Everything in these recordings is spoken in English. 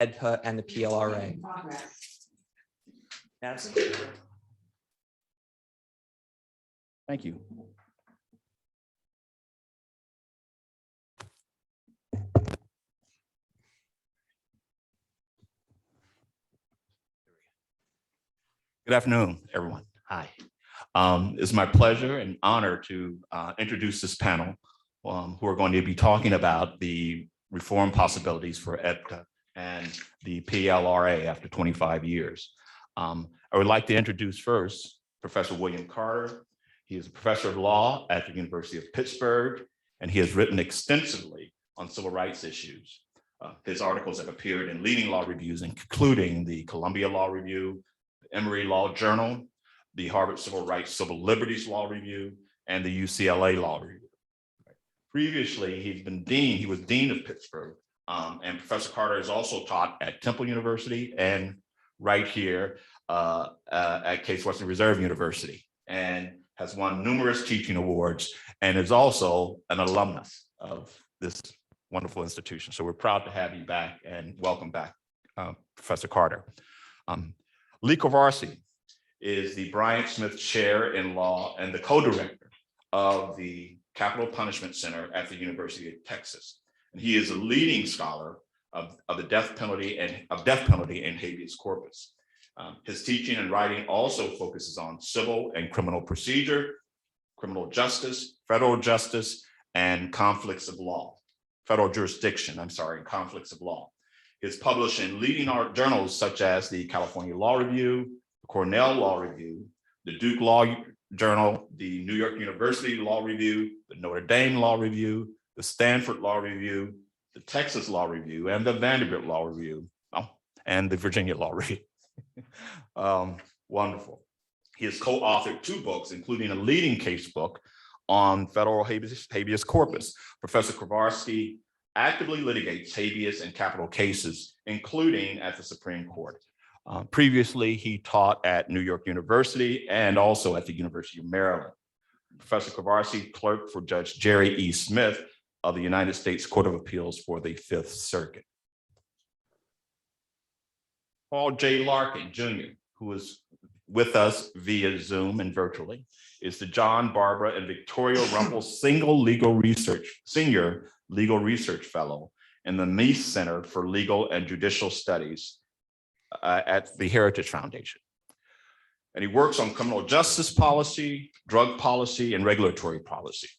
AEDPA, and the PLRA. Thank you. Good afternoon, everyone. Hi. It's my pleasure and honor to introduce this panel who are going to be talking about the reform possibilities for Edpa and the PLRA after 25 years. I would like to introduce first Professor William Carter. He is a professor of law at the University of Pittsburgh, and he has written extensively on civil rights issues. His articles have appeared in leading law reviews, including the Columbia Law Review, the Emory Law Journal, the Harvard Civil Rights Civil Liberties Law Review, and the UCLA Law Review. Previously, he was Dean of Pittsburgh, and Professor Carter has also taught at Temple University and right here at Case Western Reserve University, and has won numerous teaching awards and is also an alumnus of this wonderful institution. So we're proud to have you back, and welcome back, Professor Carter. Lee Kovarsky is the Bryan Smith Chair in Law and the co-director of the Capital Punishment Center at the University of Texas. And he is a leading scholar of the death penalty and habeas corpus. His teaching and writing also focuses on civil and criminal procedure, criminal justice, federal justice, and conflicts of law, federal jurisdiction, and conflicts of law. He is published in leading art journals such as the California Law Review, the Cornell Law Review, the Duke Law Journal, the New York University Law Review, the Notre Dame Law Review, the Stanford Law Review, the Texas Law Review, and the Vanderbilt Law Review, and the Virginia Law Review. Wonderful. He has co-authored 2 books, including a leading case book on federal habeas corpus. Professor Kovarsky actively litigates habeas and capital cases, including at the Supreme Court. Previously, he taught at New York University and also at the University of Maryland. Professor Kovarsky clerked for Judge Jerry E. Smith of the United States Court of Appeals for the Fifth Circuit. Paul J. Larkin, Jr., who is with us via Zoom and virtually, is the John, Barbara, and Victoria Rumpel Senior Legal Research Fellow in the Meese Center for Legal and Judicial Studies at the Heritage Foundation. And he works on criminal justice policy, drug policy, and regulatory policy.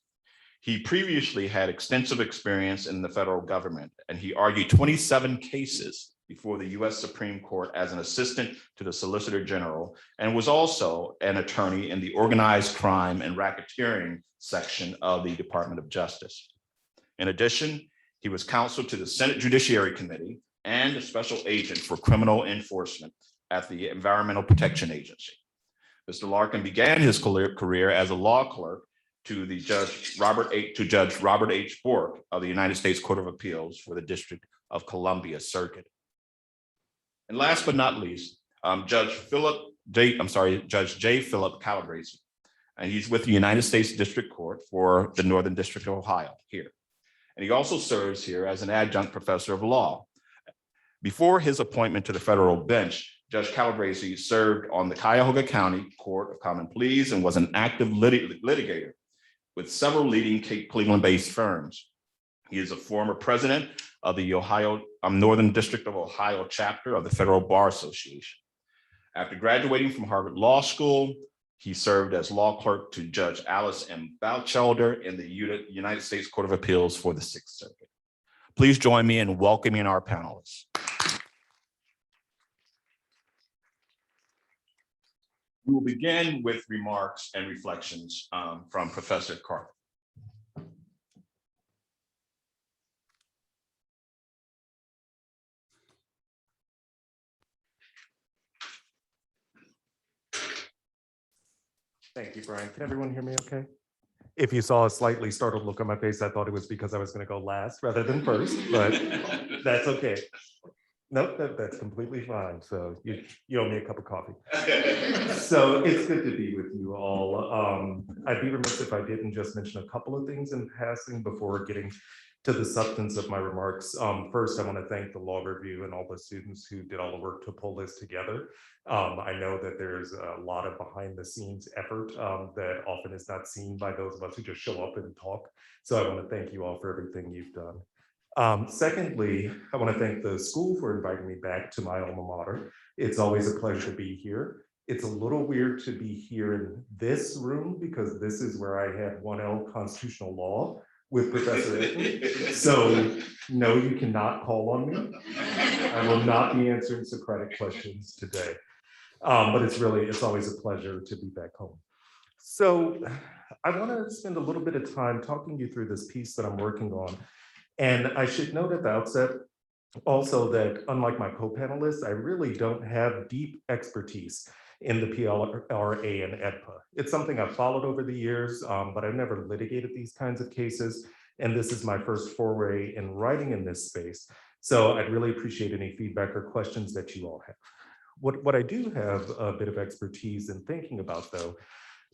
He previously had extensive experience in the federal government, and he argued 27 cases before the US Supreme Court as an assistant to the Solicitor General, and was also an attorney in the organized crime and racketeering section of the Department of Justice. In addition, he was counsel to the Senate Judiciary Committee and a special agent for criminal enforcement at the Environmental Protection Agency. Mr. Larkin began his career as a law clerk to Judge Robert H. Bork of the United States Court of Appeals for the District of Columbia Circuit. And last but not least, Judge J. Phillip Calabrese, and he's with the United States District Court for the Northern District of Ohio here. And he also serves here as an adjunct professor of law. Before his appointment to the federal bench, Judge Calabrese served on the Cuyahoga County Court of Common Pleas and was an active litigator with several leading Cleveland-based firms. He is a former president of the Northern District of Ohio chapter of the Federal Bar Association. After graduating from Harvard Law School, he served as law clerk to Judge Alice M. Bouchelder in the United States Court of Appeals for the Sixth Circuit. Please join me in welcoming our panelists. We will begin with remarks and reflections from Professor Carter. Thank you, Brian. Can everyone hear me okay? If you saw a slightly startled look on my face, I thought it was because I was going to go last rather than first, but that's okay. Nope, that's completely fine. So you owe me a cup of coffee. So it's good to be with you all. I'd be remiss if I didn't just mention a couple of things in passing before getting to the substance of my remarks, first, I want to thank the law review and all the students who did all the work to pull this together. I know that there's a lot of behind the scenes effort that often is not seen by those of us who just show up and talk. So I want to thank you all for everything you've done. Secondly, I want to thank the school for inviting me back to my alma mater. It's always a pleasure to be here. It's a little weird to be here in this room because this is where I had 1L constitutional law with Professor Edpa. So no, you cannot call on me. I will not be answering Socratic questions today. But it's always a pleasure to be back home. So I want to spend a little bit of time talking you through this piece that I'm working on. And I should note at the outset also that unlike my co-panelists, I really don't have deep expertise in the PLRA and AEDPA. It's something I've followed over the years, but I've never litigated these kinds of cases. And this is my first foray in writing in this space. So I'd really appreciate any feedback or questions that you all have. What I do have a bit of expertise in thinking about, though,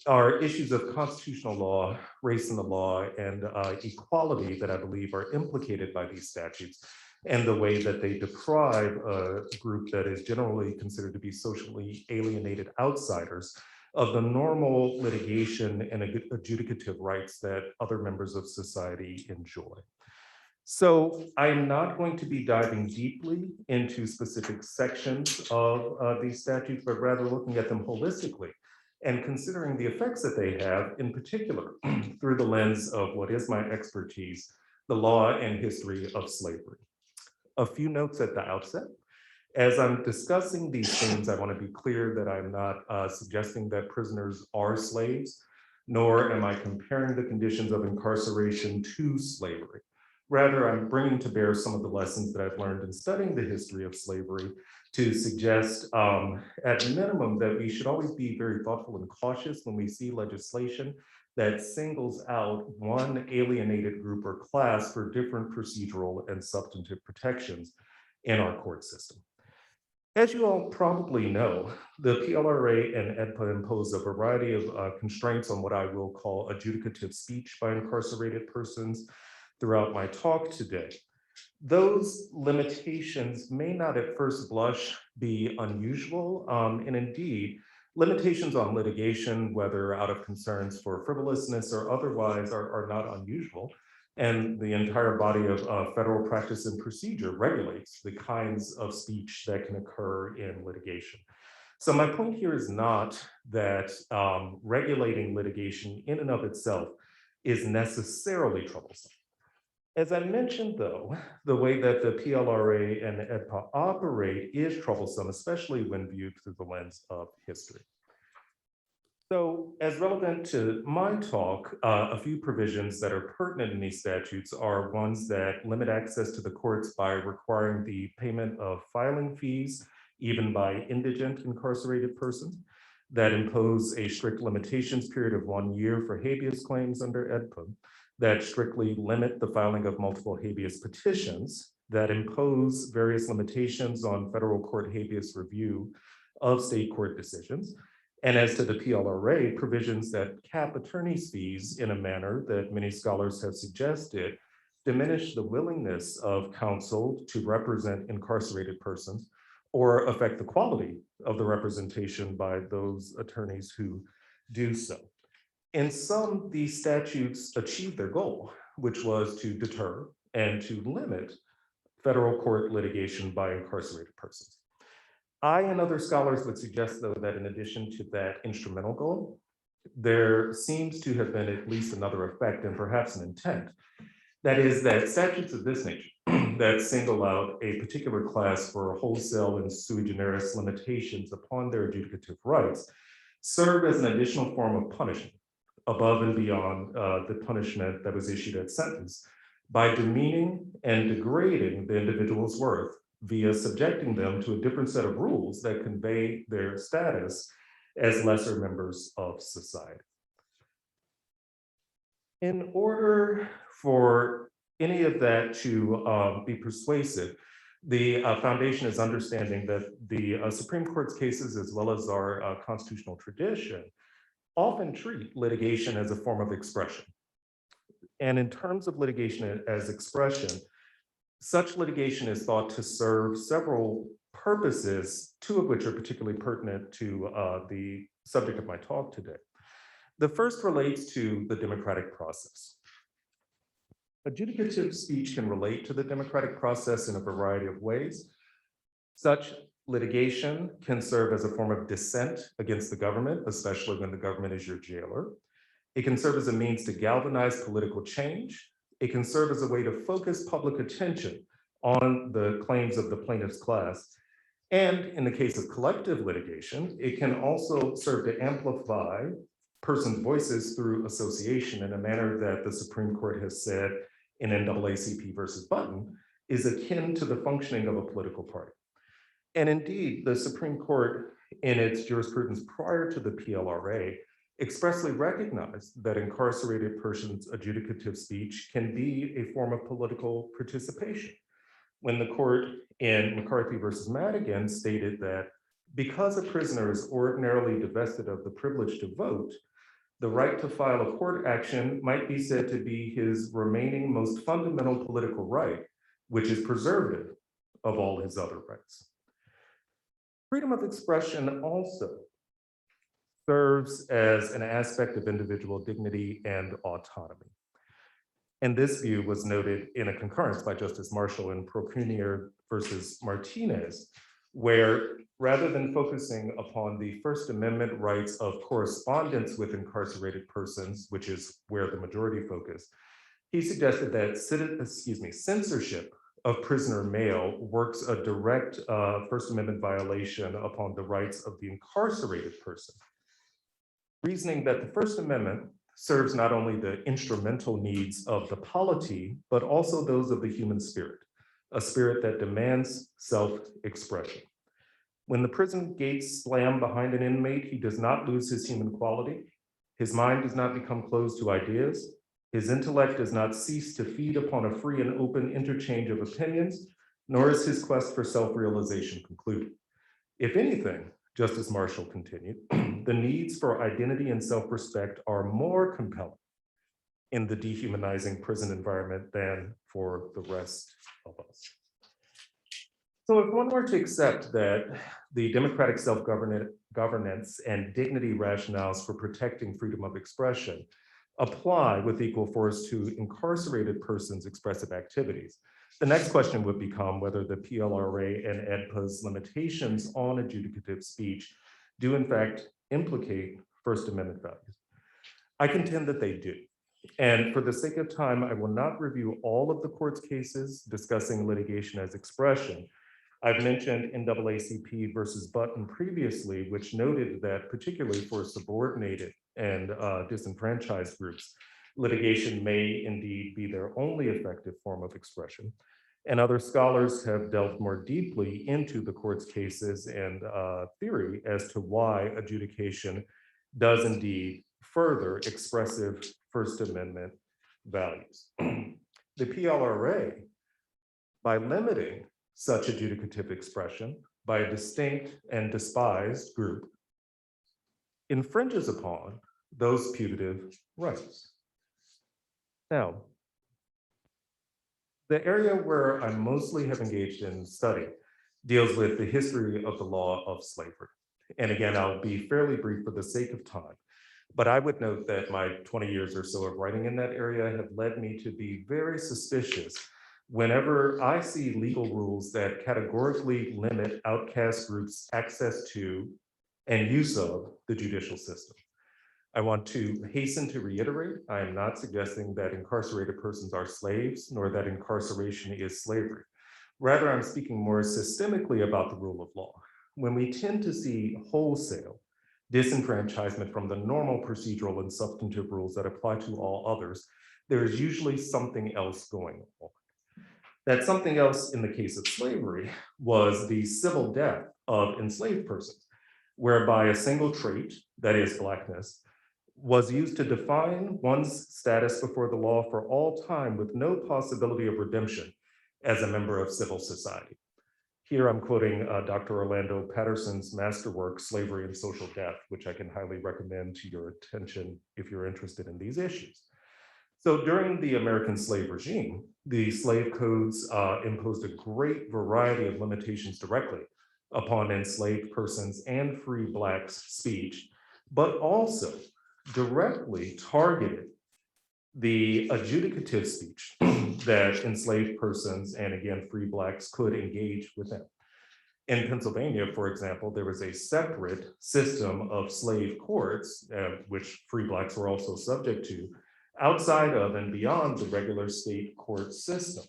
are issues of constitutional law, race in the law, and equality that I believe are implicated by these statutes, and the way that they deprive a group that is generally considered to be socially alienated outsiders of the normal litigation and adjudicative rights that other members of society enjoy. So I'm not going to be diving deeply into specific sections of these statutes, but rather looking at them holistically and considering the effects that they have, in particular, through the lens of what is my expertise, the law and history of slavery. A few notes at the outset. As I'm discussing these things, I want to be clear that I'm not suggesting that prisoners are slaves, nor am I comparing the conditions of incarceration to slavery. Rather, I'm bringing to bear some of the lessons that I've learned in studying the history of slavery to suggest, at minimum, that we should always be very thoughtful and cautious when we see legislation that singles out one alienated group or class for different procedural and substantive protections in our court system. As you all probably know, the PLRA and AEDPA impose a variety of constraints on what I will call adjudicative speech by incarcerated persons throughout my talk today. Those limitations may not at first blush be unusual, and indeed, limitations on litigation, whether out of concerns for frivolousness or otherwise, are not unusual. And the entire body of federal practice and procedure regulates the kinds of speech that can occur in litigation. So my point here is not that regulating litigation in and of itself is necessarily troublesome. As I mentioned, though, the way that the PLRA and AEDPA operate is troublesome, especially when viewed through the lens of history. So as relevant to my talk, a few provisions that are pertinent in these statutes are ones that limit access to the courts by requiring the payment of filing fees, even by indigent incarcerated persons, that impose a strict limitations period of 1 year for habeas claims under AEDPA, that strictly limit the filing of multiple habeas petitions, that impose various limitations on federal court habeas review of state court decisions. And as to the PLRA, provisions that cap attorney's fees in a manner that many scholars have suggested diminish the willingness of counsel to represent incarcerated persons or affect the quality of the representation by those attorneys who do so. In sum, these statutes achieved their goal, which was to deter and to limit federal court litigation by incarcerated persons. I and other scholars would suggest, though, that in addition to that instrumental goal, there seems to have been at least another effect and perhaps an intent. That is that statutes of this nature that single out a particular class for wholesale and sui generis limitations upon their adjudicative rights serve as an additional form of punishment above and beyond the punishment that was issued at sentence by demeaning and degrading the individual's worth via subjecting them to a different set of rules that convey their status as lesser members of society. In order for any of that to be persuasive, the foundation is understanding that the Supreme Court's cases, as well as our constitutional tradition, often treat litigation as a form of expression. And in terms of litigation as expression, such litigation is thought to serve several purposes, two of which are particularly pertinent to the subject of my talk today. The first relates to the democratic process. Adjudicative speech can relate to the democratic process in a variety of ways. Such litigation can serve as a form of dissent against the government, especially when the government is your jailer. It can serve as a means to galvanize political change. It can serve as a way to focus public attention on the claims of the plaintiff's class. And in the case of collective litigation, it can also serve to amplify persons' voices through association in a manner that the Supreme Court has said in NAACP versus Button is akin to the functioning of a political party. And indeed, the Supreme Court, in its jurisprudence prior to the PLRA, expressly recognized that incarcerated persons' adjudicative speech can be a form of political participation. When the court in McCarthy versus Madigan stated that because a prisoner is ordinarily divested of the privilege to vote, the right to file a court action might be said to be his remaining most fundamental political right, which is preservative of all his other rights. Freedom of expression also serves as an aspect of individual dignity and autonomy. And this view was noted in a concurrence by Justice Marshall in Procunier versus Martinez, where rather than focusing upon the First Amendment rights of correspondence with incarcerated persons, which is where the majority focused, he suggested that censorship of prisoner mail works a direct First Amendment violation upon the rights of the incarcerated person, reasoning that the First Amendment serves not only the instrumental needs of the polity, but also those of the human spirit, a spirit that demands self-expression. When the prison gates slam behind an inmate, he does not lose his human quality. His mind does not become closed to ideas. His intellect does not cease to feed upon a free and open interchange of opinions, nor is his quest for self-realization concluded. If anything, Justice Marshall continued, the needs for identity and self-respect are more compelling in the dehumanizing prison environment than for the rest of us. So if one were to accept that the democratic self-governance and dignity rationales for protecting freedom of expression apply with equal force to incarcerated persons' expressive activities, the next question would become whether the PLRA and EDPA's limitations on adjudicative speech do in fact implicate First Amendment values. I contend that they do. And for the sake of time, I will not review all of the court's cases discussing litigation as expression. I've mentioned NAACP versus Button previously, which noted that particularly for subordinated and disenfranchised groups, litigation may indeed be their only effective form of expression. And other scholars have delved more deeply into the court's cases and theory as to why adjudication does indeed further expressive First Amendment values. The PLRA, by limiting such adjudicative expression by a distinct and despised group, infringes upon those putative rights. Now, the area where I mostly have engaged in study deals with the history of the law of slavery. And again, I'll be fairly brief for the sake of time, but I would note that my 20 years or so of writing in that area have led me to be very suspicious whenever I see legal rules that categorically limit outcast groups' access to and use of the judicial system. I want to hasten to reiterate, I am not suggesting that incarcerated persons are slaves, nor that incarceration is slavery. Rather, I'm speaking more systemically about the rule of law. When we tend to see wholesale disenfranchisement from the normal procedural and substantive rules that apply to all others, there is usually something else going on. That something else in the case of slavery was the civil death of enslaved persons, whereby a single trait, that is Blackness, was used to define one's status before the law for all time with no possibility of redemption as a member of civil society. Here I'm quoting Dr. Orlando Patterson's masterwork, Slavery and Social Death, which I can highly recommend to your attention if you're interested in these issues. So during the American slave regime, the slave codes imposed a great variety of limitations directly upon enslaved persons and free Blacks' speech, but also directly targeted the adjudicative speech that enslaved persons and again, free Blacks could engage within. In Pennsylvania, for example, there was a separate system of slave courts, which free Blacks were also subject to, outside of and beyond the regular state court system.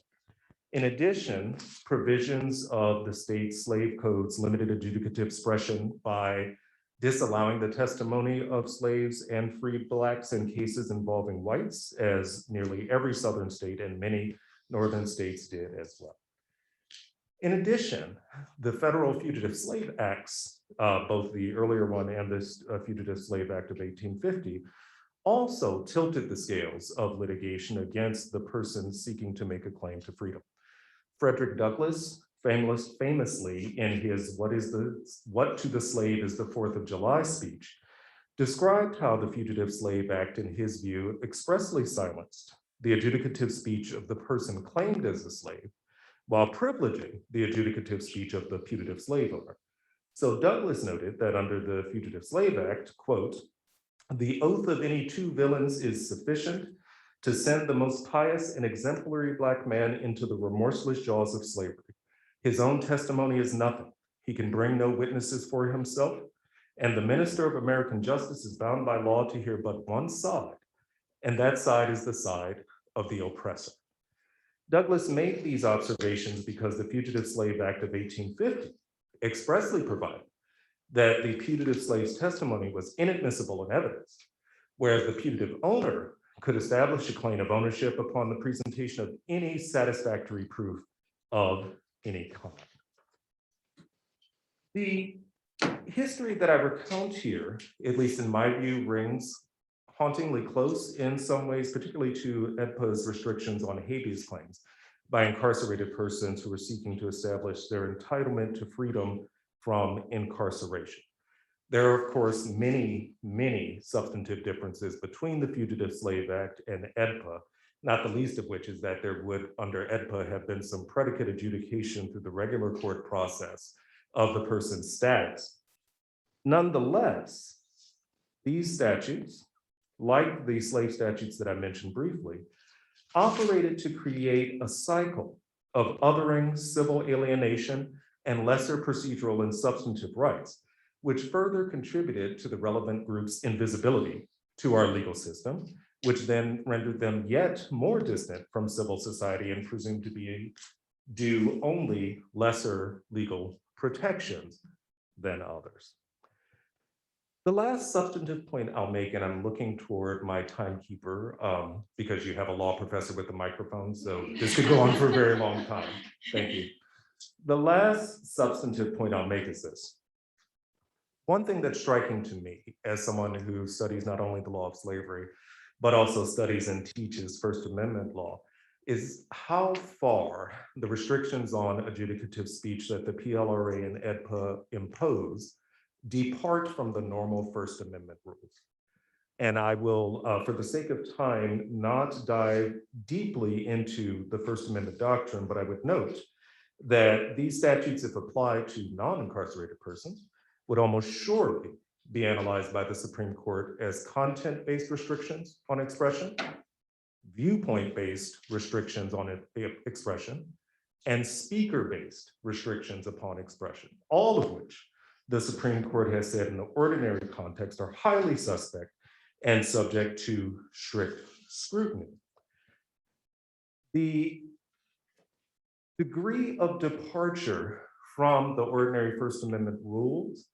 In addition, provisions of the state slave codes limited adjudicative expression by disallowing the testimony of slaves and free Blacks in cases involving whites, as nearly every southern state and many northern states did as well. In addition, the federal Fugitive Slave Acts, both the earlier one and this Fugitive Slave Act of 1850, also tilted the scales of litigation against the person seeking to make a claim to freedom. Frederick Douglass famously in his What to the Slave is the 4th of July speech, described how the Fugitive Slave Act, in his view, expressly silenced the adjudicative speech of the person claimed as a slave, while privileging the adjudicative speech of the putative slave owner. So Douglass noted that under the Fugitive Slave Act, quote, "The oath of any two villains is sufficient to send the most pious and exemplary Black man into the remorseless jaws of slavery. His own testimony is nothing. He can bring no witnesses for himself, and the minister of American justice is bound by law to hear but one side, and that side is the side of the oppressor." Douglass made these observations because the Fugitive Slave Act of 1850 expressly provided that the putative slave's testimony was inadmissible in evidence, whereas the putative owner could establish a claim of ownership upon the presentation of any satisfactory proof of any kind. The history that I recount here, at least in my view, rings hauntingly close in some ways, particularly to Edpa's restrictions on habeas claims by incarcerated persons who are seeking to establish their entitlement to freedom from incarceration. There are, of course, many, many substantive differences between the Fugitive Slave Act and Edpa, not the least of which is that there would, under Edpa, have been some predicate adjudication through the regular court process of the person's status. Nonetheless, these statutes, like the slave statutes that I mentioned briefly, operated to create a cycle of othering, civil alienation, and lesser procedural and substantive rights, which further contributed to the relevant group's invisibility to our legal system, which then rendered them yet more distant from civil society and presumed to be due only lesser legal protections than others. The last substantive point I'll make, and I'm looking toward my timekeeper because you have a law professor with a microphone, so this could go on for a very long time. Thank you. The last substantive point I'll make is this. One thing that's striking to me as someone who studies not only the law of slavery, but also studies and teaches First Amendment law, is how far the restrictions on adjudicative speech that the PLRA and Edpa impose depart from the normal First Amendment rules. And I will, for the sake of time, not dive deeply into the First Amendment doctrine, but I would note that these statutes, if applied to non-incarcerated persons, would almost surely be analyzed by the Supreme Court as content-based restrictions on expression, viewpoint-based restrictions on expression, and speaker-based restrictions upon expression, all of which the Supreme Court has said in the ordinary context are highly suspect and subject to strict scrutiny. The degree of departure from the ordinary First Amendment rules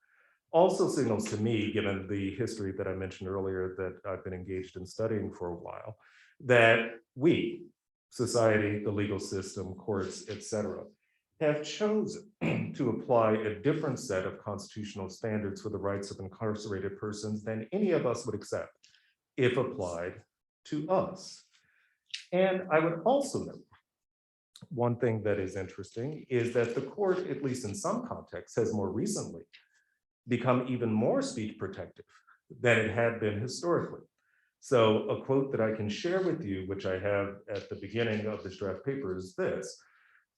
also signals to me, given the history that I mentioned earlier that I've been engaged in studying for a while, that we, society, the legal system, courts, etc., have chosen to apply a different set of constitutional standards for the rights of incarcerated persons than any of us would accept if applied to us. And I would also note, one thing that is interesting is that the court, at least in some contexts, has more recently become even more speech protective than it had been historically. So a quote that I can share with you, which I have at the beginning of this draft paper, is this.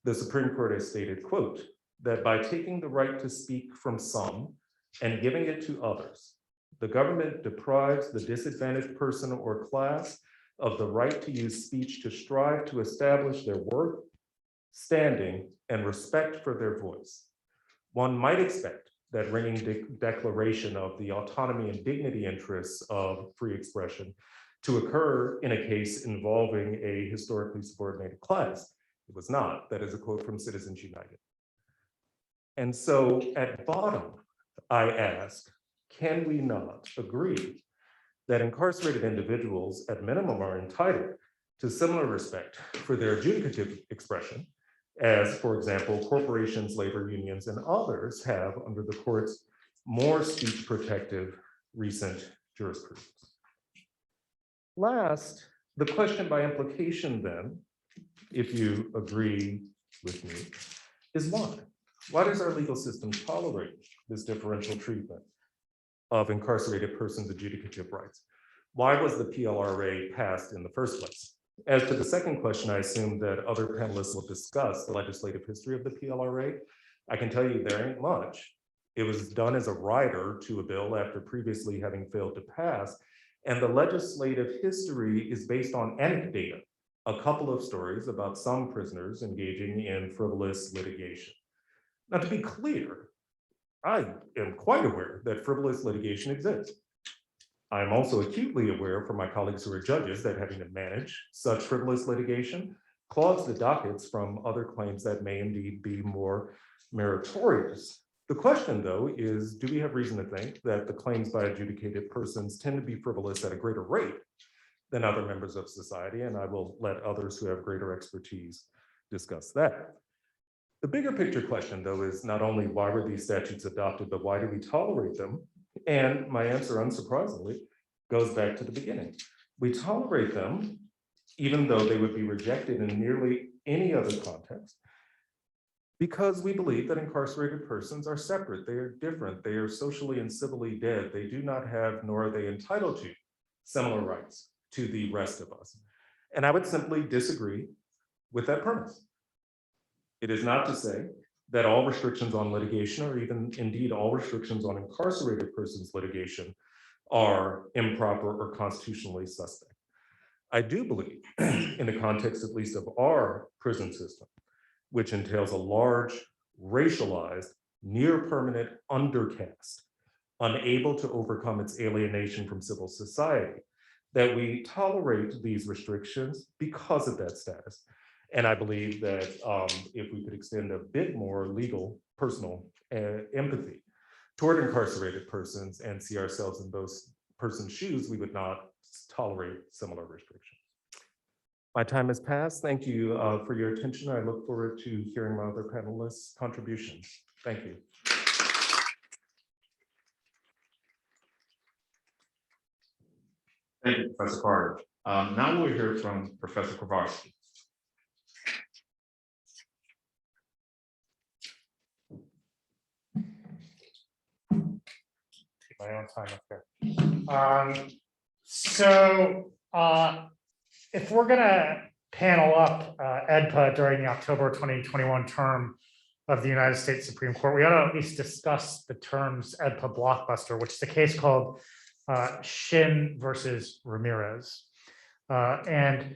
The Supreme Court has stated, quote, that by taking the right to speak from some and giving it to others, the government deprives the disadvantaged person or class of the right to use speech to strive to establish their worth, standing, and respect for their voice. One might expect that ringing declaration of the autonomy and dignity interests of free expression to occur in a case involving a historically subordinated class. It was not. That is a quote from Citizens United. And so at bottom, I ask, can we not agree that incarcerated individuals at minimum are entitled to similar respect for their adjudicative expression as, for example, corporations, labor unions, and others have under the court's more speech protective recent jurisprudence? Last, the question by implication then, if you agree with me, is why? Why does our legal system tolerate this differential treatment of incarcerated persons' adjudicative rights? Why was the PLRA passed in the first place? As to the second question, I assume that other panelists will discuss the legislative history of the PLRA. I can tell you there ain't much. It was done as a rider to a bill after previously having failed to pass. And the legislative history is based on anecdata, a couple of stories about some prisoners engaging in frivolous litigation. Now, to be clear, I am quite aware that frivolous litigation exists. I am also acutely aware from my colleagues who are judges that having to manage such frivolous litigation clogs the dockets from other claims that may indeed be more meritorious. The question, though, is, do we have reason to think that the claims by adjudicated persons tend to be frivolous at a greater rate than other members of society? And I will let others who have greater expertise discuss that. The bigger picture question, though, is not only why were these statutes adopted, but why do we tolerate them? And my answer, unsurprisingly, goes back to the beginning. We tolerate them, even though they would be rejected in nearly any other context, because we believe that incarcerated persons are separate, they are different, they are socially and civilly dead, they do not have, nor are they entitled to, similar rights to the rest of us. And I would simply disagree with that premise. It is not to say that all restrictions on litigation, or even indeed all restrictions on incarcerated persons' litigation, are improper or constitutionally suspect. I do believe, in the context at least of our prison system, which entails a large, racialized, near permanent undercast, unable to overcome its alienation from civil society, that we tolerate these restrictions because of that status. And I believe that if we could extend a bit more legal, personal empathy toward incarcerated persons and see ourselves in those persons' shoes, we would not tolerate similar restrictions. My time has passed. Thank you for your attention. I look forward to hearing my other panelists' contributions. Thank you. Thank you, Professor Carter. Now we'll hear from Professor Kovarsky. My own time up there. If we're going to panel up Edpa during the October 2021 term of the United States Supreme Court, we ought to at least discuss the terms Edpa blockbuster, which is a case called Shin versus Ramirez. And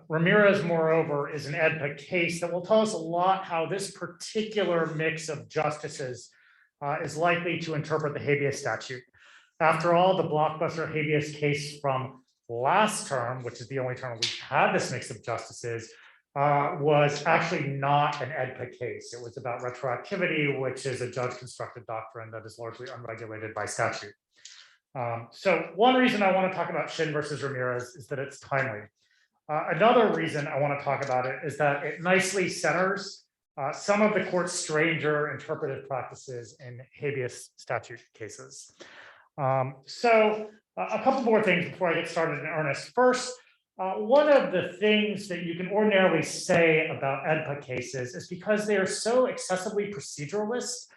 Ramirez, moreover, is an Edpa case that will tell us a lot how this particular mix of justices is likely to interpret the habeas statute. After all, the blockbuster habeas case from last term, which is the only term we've had this mix of justices, was actually not an Edpa case. It was about retroactivity, which is a judge-constructed doctrine that is largely unregulated by statute. So one reason I want to talk about Shin versus Ramirez is that it's timely. Another reason I want to talk about it is that it nicely centers some of the court's stranger interpretive practices in habeas statute cases. A couple more things before I get started in earnest. First, one of the things that you can ordinarily say about Edpa cases is because they are so excessively proceduralist,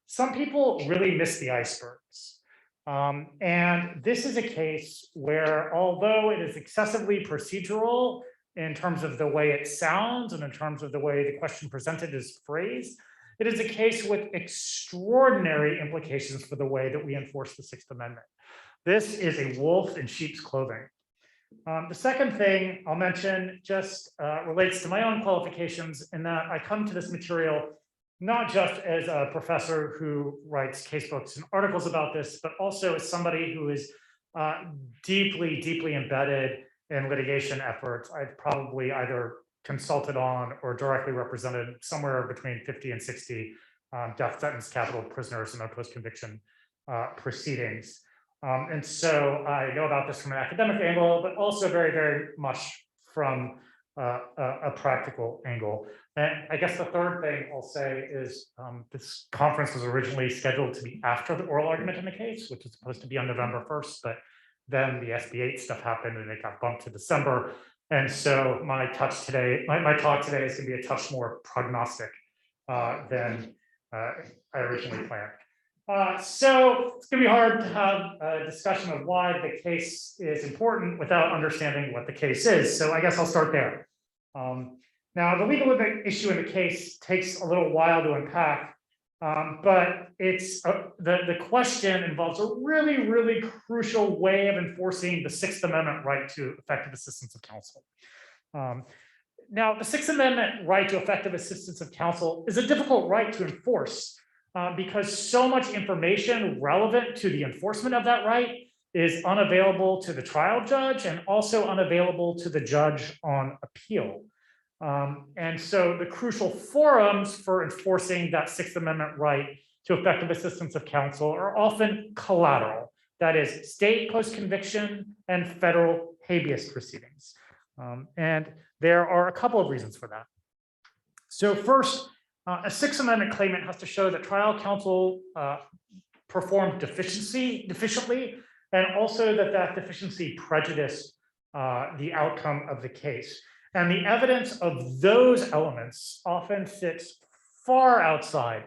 some people really miss the icebergs. And this is a case where, although it is excessively procedural in terms of the way it sounds and in terms of the way the question presented is phrased, it is a case with extraordinary implications for the way that we enforce the Sixth Amendment. This is a wolf in sheep's clothing. The second thing I'll mention just relates to my own qualifications in that I come to this material not just as a professor who writes casebooks and articles about this, but also as somebody who is deeply, deeply embedded in litigation efforts. I've probably either consulted on or directly represented somewhere between 50 and 60 death sentence capital prisoners in their post-conviction proceedings. And so I know about this from an academic angle, but also very, very much from a practical angle. And I guess the third thing I'll say is this conference was originally scheduled to be after the oral argument in the case, which was supposed to be on November 1st, but then the SB 8 stuff happened and it got bumped to December. And so my talk today is going to be a touch more prognostic than I originally planned. So it's going to be hard to have a discussion of why the case is important without understanding what the case is. So I guess I'll start there. Now, the legal issue in the case takes a little while to unpack, but it's the question involves a really, really crucial way of enforcing the Sixth Amendment right to effective assistance of counsel. Now, the Sixth Amendment right to effective assistance of counsel is a difficult right to enforce because so much information relevant to the enforcement of that right is unavailable to the trial judge and also unavailable to the judge on appeal. And so the crucial forums for enforcing that Sixth Amendment right to effective assistance of counsel are often collateral, that is state post-conviction and federal habeas proceedings. And there are a couple of reasons for that. So first, a Sixth Amendment claimant has to show that trial counsel performed efficiently, and also that that deficiency prejudiced the outcome of the case. And the evidence of those elements often sits far outside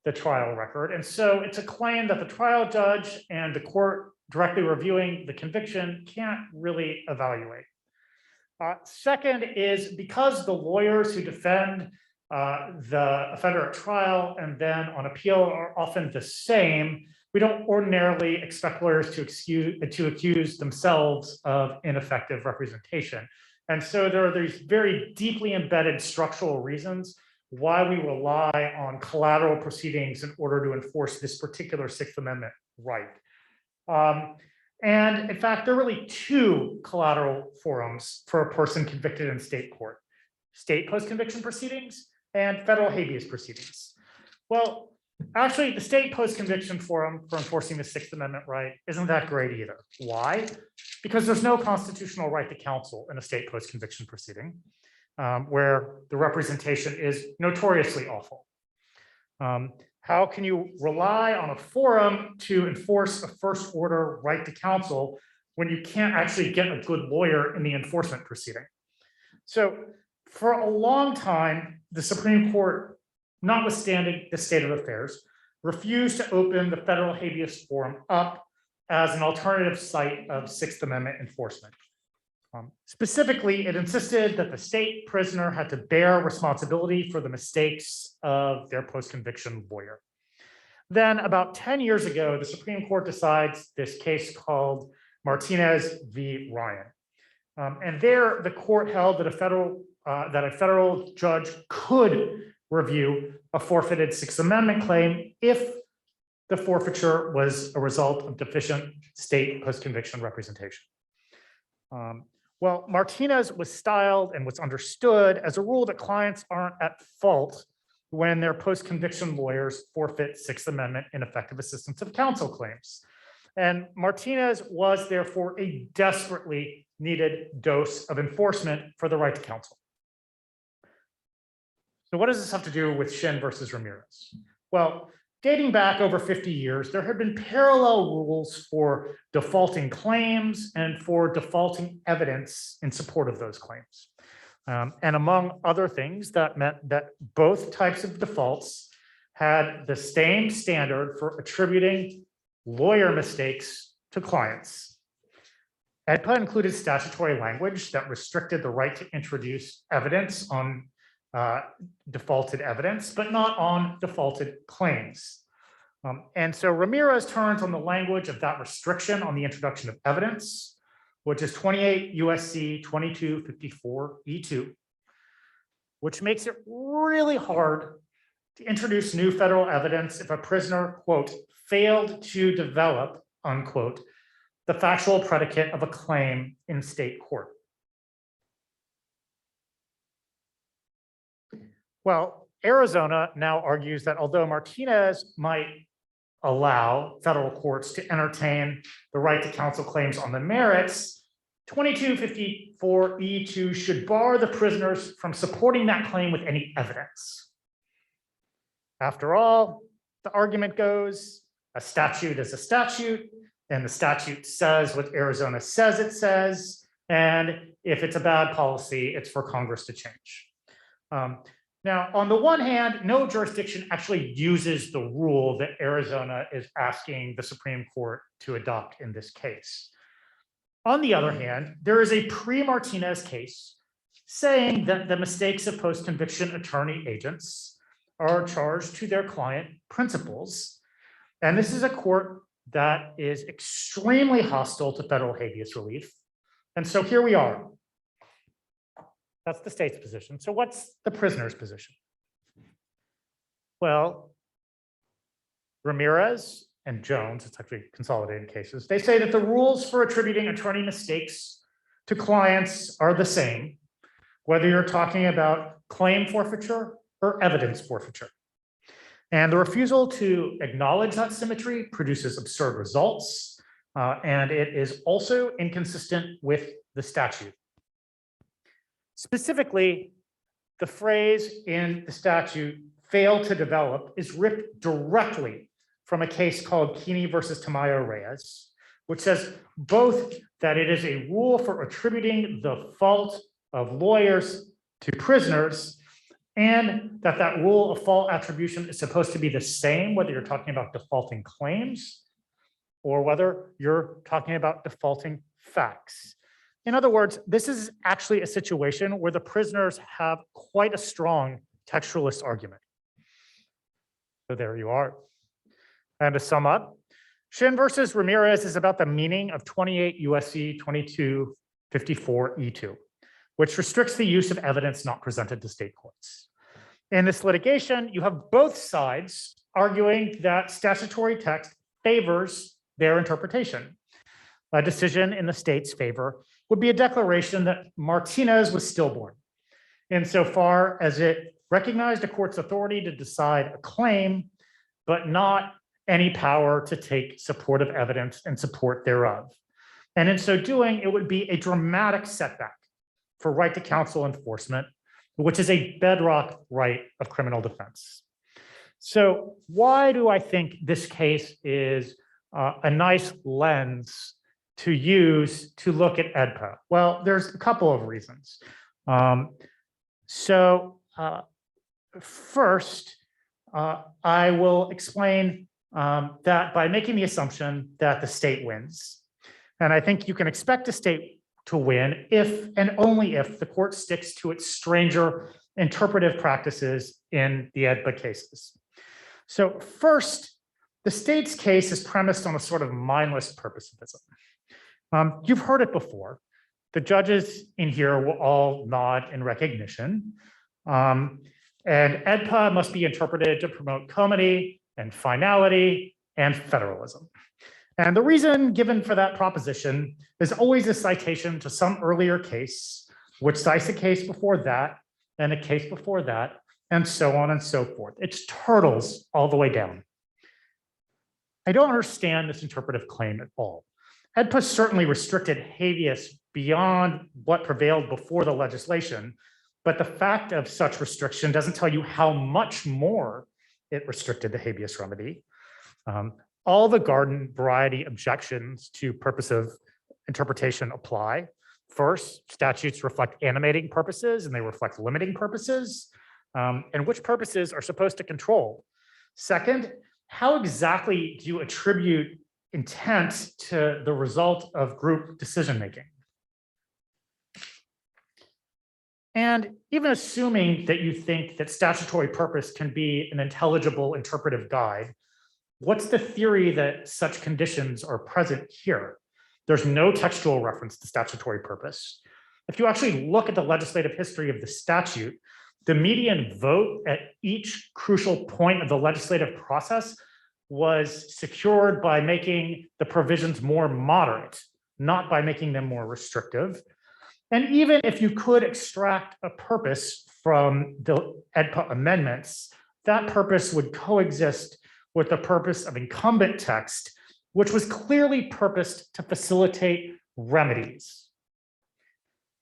the trial record. And so it's a claim that the trial judge and the court directly reviewing the conviction can't really evaluate. Second is because the lawyers who defend the offender at trial and then on appeal are often the same, we don't ordinarily expect lawyers to accuse themselves of ineffective representation. And so there are these very deeply embedded structural reasons why we rely on collateral proceedings in order to enforce this particular Sixth Amendment right. And in fact, there are really two collateral forums for a person convicted in state court: state post-conviction proceedings and federal habeas proceedings. Well, actually, the state post-conviction forum for enforcing the Sixth Amendment right isn't that great either. Why? Because there's no constitutional right to counsel in a state post-conviction proceeding, where the representation is notoriously awful. How can you rely on a forum to enforce a first order right to counsel when you can't actually get a good lawyer in the enforcement proceeding? So for a long time, the Supreme Court, notwithstanding the state of affairs, refused to open the federal habeas forum up as an alternative site of Sixth Amendment enforcement. Specifically, it insisted that the state prisoner had to bear responsibility for the mistakes of their post-conviction lawyer. Then about 10 years ago, the Supreme Court decides this case called Martinez v. Ryan. And there, the court held that a federal judge could review a forfeited Sixth Amendment claim if the forfeiture was a result of deficient state post-conviction representation. Well, Martinez was styled and was understood as a rule that clients aren't at fault when their post-conviction lawyers forfeit Sixth Amendment ineffective assistance of counsel claims. And Martinez was therefore a desperately needed dose of enforcement for the right to counsel. So what does this have to do with Shin versus Ramirez? Well, dating back over 50 years, there have been parallel rules for defaulting claims and for defaulting evidence in support of those claims. And among other things, that meant that both types of defaults had the same standard for attributing lawyer mistakes to clients. AEDPA included statutory language that restricted the right to introduce evidence on defaulted evidence, but not on defaulted claims. And so Ramirez turns on the language of that restriction on the introduction of evidence, which is 28 USC 2254 E2, which makes it really hard to introduce new federal evidence if a prisoner, quote, failed to develop, unquote, the factual predicate of a claim in state court. Well, Arizona now argues that although Martinez might allow federal courts to entertain the right to counsel claims on the merits, 2254 E2 should bar the prisoners from supporting that claim with any evidence. After all, the argument goes, a statute is a statute, and the statute says what Arizona says it says, and if it's a bad policy, it's for Congress to change. Now, on the one hand, no jurisdiction actually uses the rule that Arizona is asking the Supreme Court to adopt in this case. On the other hand, there is a pre-Martinez case saying that the mistakes of post-conviction attorney agents are charged to their client principals. And this is a court that is extremely hostile to federal habeas relief. And so here we are. That's the state's position. So what's the prisoner's position? Well, Ramirez and Jones, it's actually consolidated cases, they say that the rules for attributing attorney mistakes to clients are the same, whether you're talking about claim forfeiture or evidence forfeiture. And the refusal to acknowledge that symmetry produces absurd results, and it is also inconsistent with the statute. Specifically, the phrase in the statute, fail to develop, is ripped directly from a case called Keeney versus Tamayo Reyes, which says both that it is a rule for attributing the fault of lawyers to prisoners, and that that rule of fault attribution is supposed to be the same whether you're talking about defaulting claims or whether you're talking about defaulting facts. In other words, this is actually a situation where the prisoners have quite a strong textualist argument. So there you are. And to sum up, Shin versus Ramirez is about the meaning of 28 USC 2254 E2, which restricts the use of evidence not presented to state courts. In this litigation, you have both sides arguing that statutory text favors their interpretation. A decision in the state's favor would be a declaration that Martinez was stillborn, insofar as it recognized a court's authority to decide a claim, but not any power to take supportive evidence and support thereof. And in so doing, it would be a dramatic setback for right to counsel enforcement, which is a bedrock right of criminal defense. So why do I think this case is a nice lens to use to look at AEDPA? Well, there's a couple of reasons. First, I will explain that by making the assumption that the state wins. And I think you can expect a state to win if and only if the court sticks to its stranger interpretive practices in the AEDPA cases. So first, the state's case is premised on a sort of mindless purposivism. You've heard it before. The judges in here will all nod in recognition. And AEDPA must be interpreted to promote comity and finality and federalism. And the reason given for that proposition is always a citation to some earlier case, which cites a case before that, and a case before that, and so on and so forth. It's turtles all the way down. I don't understand this interpretive claim at all. AEDPA certainly restricted habeas beyond what prevailed before the legislation, but the fact of such restriction doesn't tell you how much more it restricted the habeas remedy. All the garden variety objections to purposive interpretation apply. First, statutes reflect animating purposes and they reflect limiting purposes, and which purposes are supposed to control. Second, how exactly do you attribute intent to the result of group decision-making. And even assuming that you think that statutory purpose can be an intelligible interpretive guide, what's the theory that such conditions are present here? There's no textual reference to statutory purpose. If you actually look at the legislative history of the statute, the median vote at each crucial point of the legislative process was secured by making the provisions more moderate, not by making them more restrictive. And even if you could extract a purpose from the AEDPA amendments, that purpose would coexist with the purpose of incumbent text, which was clearly purposed to facilitate remedies.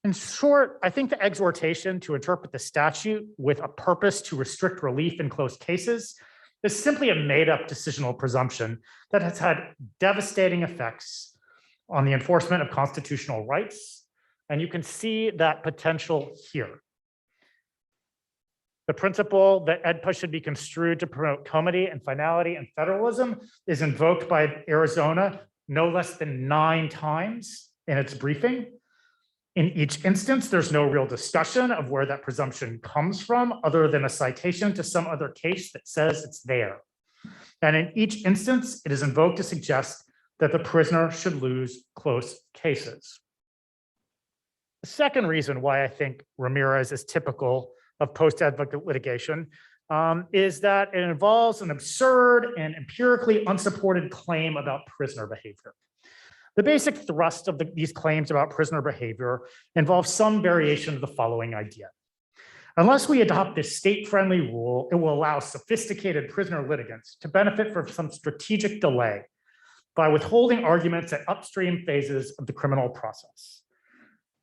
In short, I think the exhortation to interpret the statute with a purpose to restrict relief in closed cases is simply a made-up decisional presumption that has had devastating effects on the enforcement of constitutional rights. And you can see that potential here. The principle that AEDPA should be construed to promote comity and finality and federalism is invoked by Arizona no less than 9 times in its briefing. In each instance, there's no real discussion of where that presumption comes from, other than a citation to some other case that says it's there. And in each instance, it is invoked to suggest that the prisoner should lose close cases. The second reason why I think Ramirez is typical of post-AEDPA litigation is that it involves an absurd and empirically unsupported claim about prisoner behavior. The basic thrust of these claims about prisoner behavior involves some variation of the following idea. Unless we adopt this state-friendly rule, it will allow sophisticated prisoner litigants to benefit from some strategic delay by withholding arguments at upstream phases of the criminal process.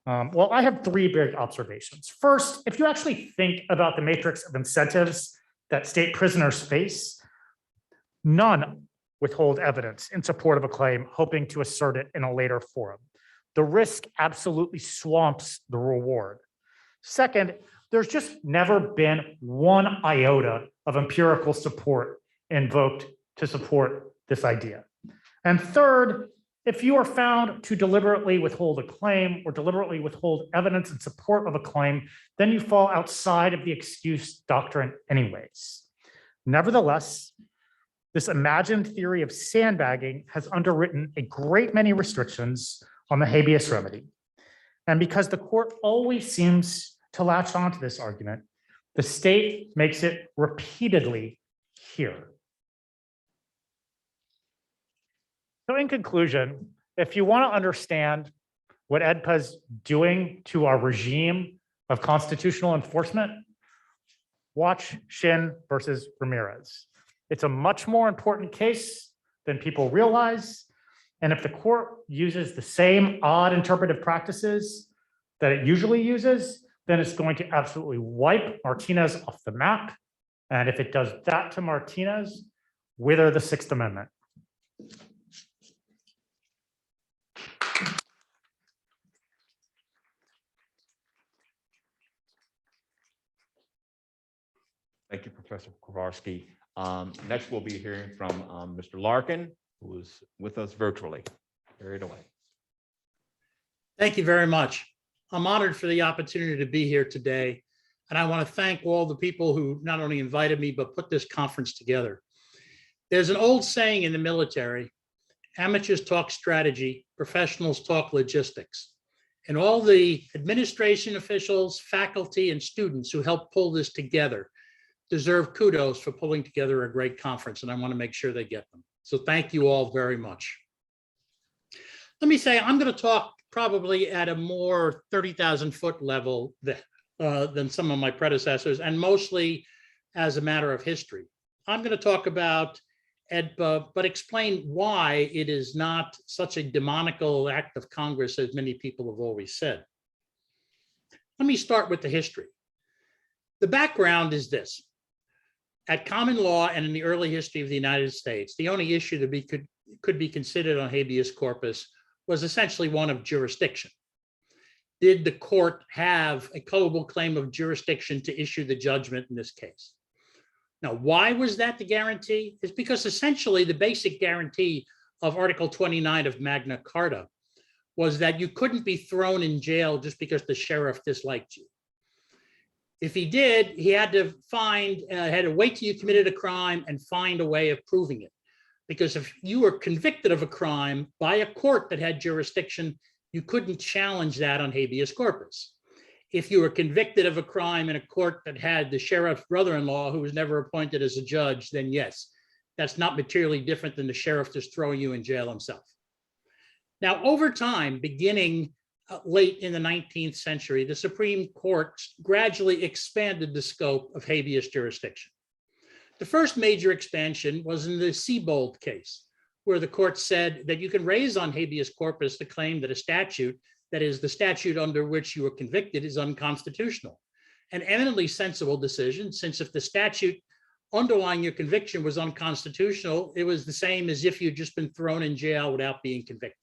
Well, I have 3 big observations. First, if you actually think about the matrix of incentives that state prisoners face, none withhold evidence in support of a claim, hoping to assert it in a later forum. The risk absolutely swamps the reward. Second, there's just never been 1 iota of empirical support invoked to support this idea. And third, if you are found to deliberately withhold a claim or deliberately withhold evidence in support of a claim, then you fall outside of the excuse doctrine anyways. Nevertheless, this imagined theory of sandbagging has underwritten a great many restrictions on the habeas remedy. And because the court always seems to latch onto this argument, the state makes it repeatedly here. So in conclusion, if you want to understand what AEDPA is doing to our regime of constitutional enforcement, watch Shin versus Ramirez. It's a much more important case than people realize. And if the court uses the same odd interpretive practices that it usually uses, then it's going to absolutely wipe Martinez off the map. And if it does that to Martinez, wither the 6th Amendment. Thank you, Professor Kovarsky. Next, we'll be hearing from Mr. Larkin, who is with us virtually. Carry it away. Thank you very much. I'm honored for the opportunity to be here today. And I want to thank all the people who not only invited me, but put this conference together. There's an old saying in the military, amateurs talk strategy, professionals talk logistics. And all the administration officials, faculty, and students who helped pull this together deserve kudos for pulling together a great conference, and I want to make sure they get them. So thank you all very much. Let me say, I'm going to talk probably at a more 30,000-foot level than some of my predecessors, and mostly as a matter of history. I'm going to talk about AEDPA, but explain why it is not such a demonical act of Congress as many people have always said. Let me start with the history. The background is this. At common law and in the early history of the United States, the only issue that could be considered on habeas corpus was essentially one of jurisdiction. Did the court have a colorable claim of jurisdiction to issue the judgment in this case? Now, why was that the guarantee? It's because essentially the basic guarantee of Article 29 of Magna Carta was that you couldn't be thrown in jail just because the sheriff disliked you. If he did, he had to wait till you committed a crime and find a way of proving it. Because if you were convicted of a crime by a court that had jurisdiction, you couldn't challenge that on habeas corpus. If you were convicted of a crime in a court that had the sheriff's brother-in-law who was never appointed as a judge, then yes, that's not materially different than the sheriff just throwing you in jail himself. Now, over time, beginning late in the 19th century, the Supreme Court gradually expanded the scope of habeas jurisdiction. The first major expansion was in the Siebold case, where the court said that you can raise on habeas corpus the claim that a statute, that is the statute under which you were convicted, is unconstitutional. An eminently sensible decision, since if the statute underlying your conviction was unconstitutional, it was the same as if you'd just been thrown in jail without being convicted.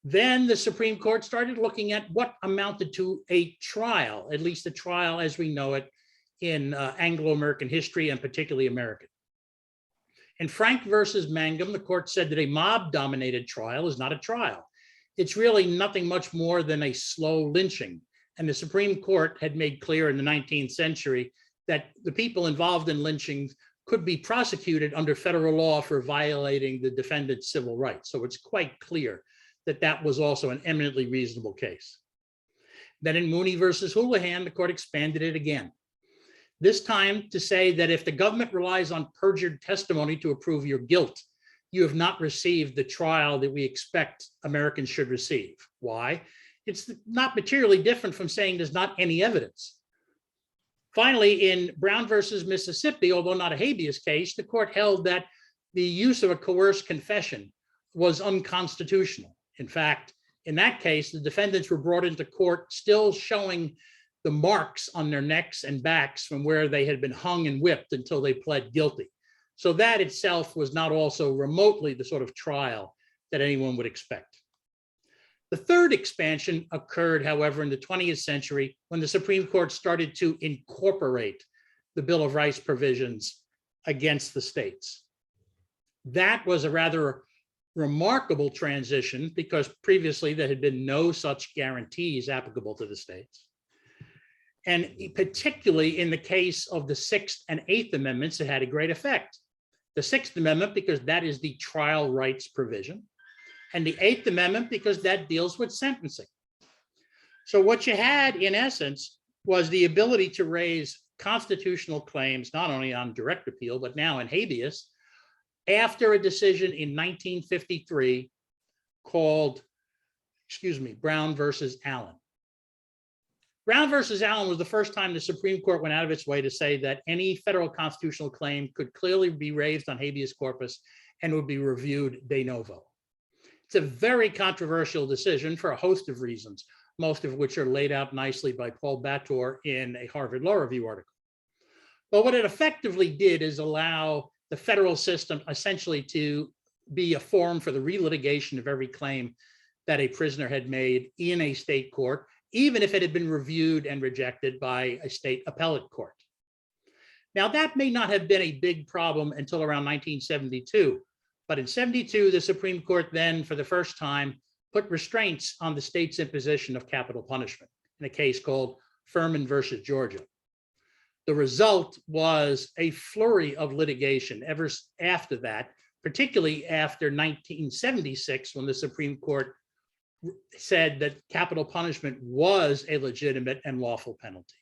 Then the Supreme Court started looking at what amounted to a trial, at least a trial as we know it in Anglo-American history and particularly American. In Frank versus Mangum, the court said that a mob-dominated trial is not a trial. It's really nothing much more than a slow lynching. And the Supreme Court had made clear in the 19th century that the people involved in lynchings could be prosecuted under federal law for violating the defendant's civil rights. So it's quite clear that that was also an eminently reasonable case. Then in Mooney versus Houlihan, the court expanded it again. This time to say that if the government relies on perjured testimony to prove your guilt, you have not received the trial that we expect Americans should receive. Why? It's not materially different from saying there's not any evidence. Finally, in Brown versus Mississippi, although not a habeas case, the court held that the use of a coerced confession was unconstitutional. In fact, in that case, the defendants were brought into court still showing the marks on their necks and backs from where they had been hung and whipped until they pled guilty. So that itself was not also remotely the sort of trial that anyone would expect. The third expansion occurred, however, in the 20th century when the Supreme Court started to incorporate the Bill of Rights provisions against the states. That was a rather remarkable transition because previously there had been no such guarantees applicable to the states. And particularly in the case of the Sixth and Eighth Amendments, it had a great effect. The Sixth Amendment, because that is the trial rights provision, and the Eighth Amendment, because that deals with sentencing. So what you had, in essence, was the ability to raise constitutional claims, not only on direct appeal, but now in habeas, after a decision in 1953 called, Brown versus Allen. Brown versus Allen was the first time the Supreme Court went out of its way to say that any federal constitutional claim could clearly be raised on habeas corpus and would be reviewed de novo. It's a very controversial decision for a host of reasons, most of which are laid out nicely by Paul Bator in a Harvard Law Review article. But what it effectively did is allow the federal system essentially to be a forum for the relitigation of every claim that a prisoner had made in a state court, even if it had been reviewed and rejected by a state appellate court. Now, that may not have been a big problem until around 1972, but in 72, the Supreme Court then, for the first time, put restraints on the state's imposition of capital punishment in a case called Furman versus Georgia. The result was a flurry of litigation ever after that, particularly after 1976, when the Supreme Court said that capital punishment was a legitimate and lawful penalty.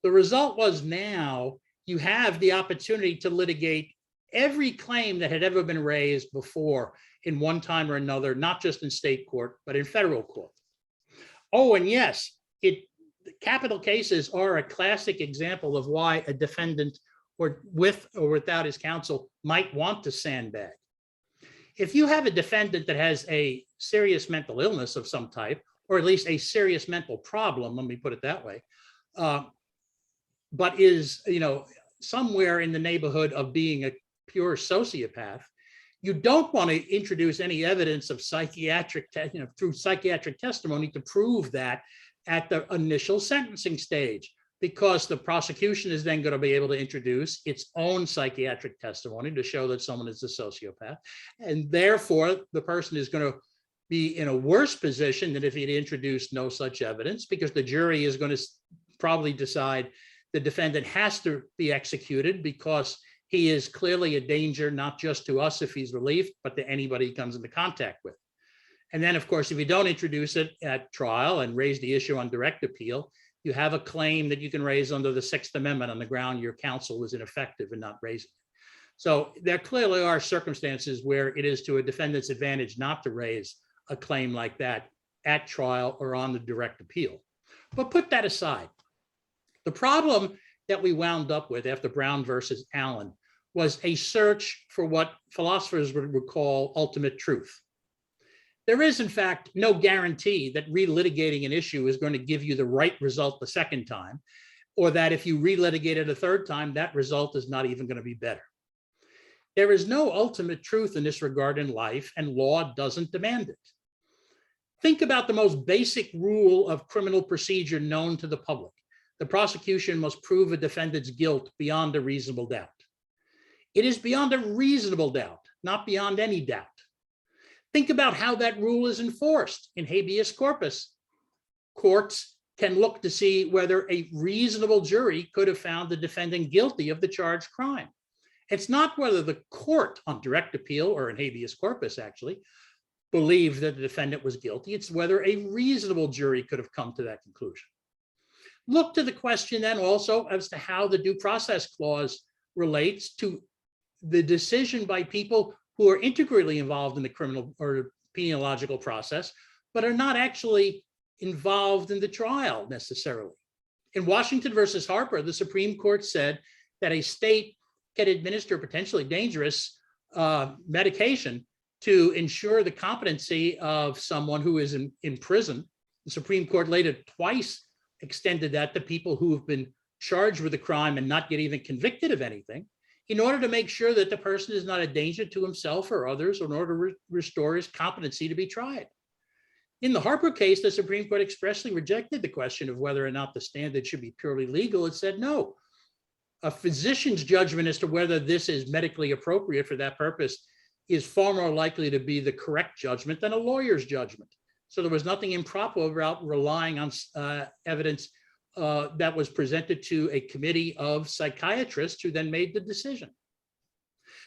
The result was now you have the opportunity to litigate every claim that had ever been raised before in one time or another, not just in state court, but in federal court. Oh, and yes, capital cases are a classic example of why a defendant, or with or without his counsel, might want to sandbag. If you have a defendant that has a serious mental illness of some type, or at least a serious mental problem, let me put it that way, but is, somewhere in the neighborhood of being a pure sociopath, you don't want to introduce any evidence of psychiatric, through psychiatric testimony to prove that at the initial sentencing stage, because the prosecution is then going to be able to introduce its own psychiatric testimony to show that someone is a sociopath. And therefore, the person is going to be in a worse position than if he'd introduced no such evidence, because the jury is going to probably decide the defendant has to be executed because he is clearly a danger, not just to us if he's relieved, but to anybody he comes into contact with. And then, of course, if you don't introduce it at trial and raise the issue on direct appeal, you have a claim that you can raise under the Sixth Amendment on the ground your counsel was ineffective in not raising it. So there clearly are circumstances where it is to a defendant's advantage not to raise a claim like that at trial or on the direct appeal. But put that aside. The problem that we wound up with after Brown versus Allen was a search for what philosophers would call ultimate truth. There is, in fact, no guarantee that relitigating an issue is going to give you the right result the second time, or that if you relitigate it a third time, that result is not even going to be better. There is no ultimate truth in this regard in life, and law doesn't demand it. Think about the most basic rule of criminal procedure known to the public. The prosecution must prove a defendant's guilt beyond a reasonable doubt. It is beyond a reasonable doubt, not beyond any doubt. Think about how that rule is enforced in habeas corpus. Courts can look to see whether a reasonable jury could have found the defendant guilty of the charged crime. It's not whether the court on direct appeal or in habeas corpus actually believed that the defendant was guilty. It's whether a reasonable jury could have come to that conclusion. Look to the question then also as to how the due process clause relates to the decision by people who are integrally involved in the criminal or penological process, but are not actually involved in the trial necessarily. In Washington versus Harper, the Supreme Court said that a state can administer potentially dangerous medication to ensure the competency of someone who is in prison. The Supreme Court later twice extended that to people who have been charged with a crime and not yet even convicted of anything, in order to make sure that the person is not a danger to himself or others, or in order to restore his competency to be tried. In the Harper case, the Supreme Court expressly rejected the question of whether or not the standard should be purely legal. It said, no, a physician's judgment as to whether this is medically appropriate for that purpose is far more likely to be the correct judgment than a lawyer's judgment. So there was nothing improper about relying on evidence that was presented to a committee of psychiatrists who then made the decision.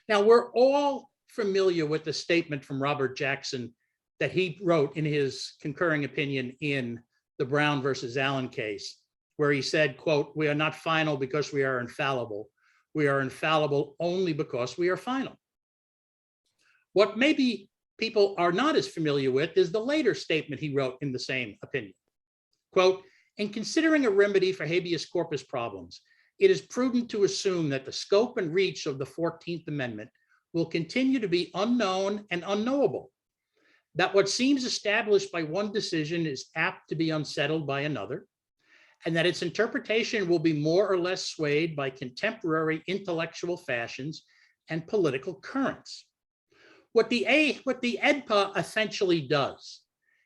Now, we're all familiar with the statement from Robert Jackson that he wrote in his concurring opinion in the Brown versus Allen case, where he said, quote, "We are not final because we are infallible. We are infallible only because we are final." What maybe people are not as familiar with is the later statement he wrote in the same opinion. Quote, "In considering a remedy for habeas corpus problems, it is prudent to assume that the scope and reach of the 14th Amendment will continue to be unknown and unknowable, that what seems established by one decision is apt to be unsettled by another, and that its interpretation will be more or less swayed by contemporary intellectual fashions and political currents." What the AEDPA essentially does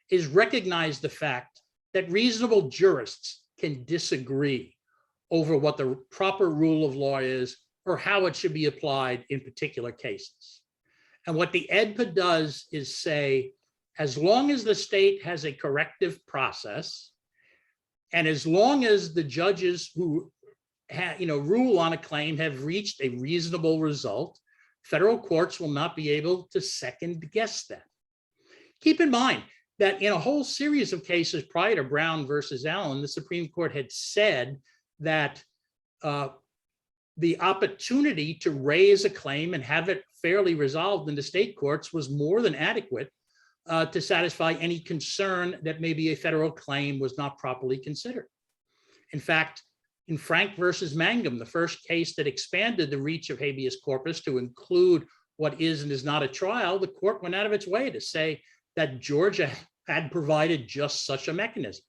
is recognize the fact that reasonable jurists can disagree over what the proper rule of law is or how it should be applied in particular cases. And what the AEDPA does is say, as long as the state has a corrective process, and as long as the judges who rule on a claim have reached a reasonable result, federal courts will not be able to second guess that. Keep in mind that in a whole series of cases prior to Brown versus Allen, the Supreme Court had said that the opportunity to raise a claim and have it fairly resolved in the state courts was more than adequate to satisfy any concern that maybe a federal claim was not properly considered. In fact, in Frank versus Mangum, the first case that expanded the reach of habeas corpus to include what is and is not a trial, the court went out of its way to say that Georgia had provided just such a mechanism.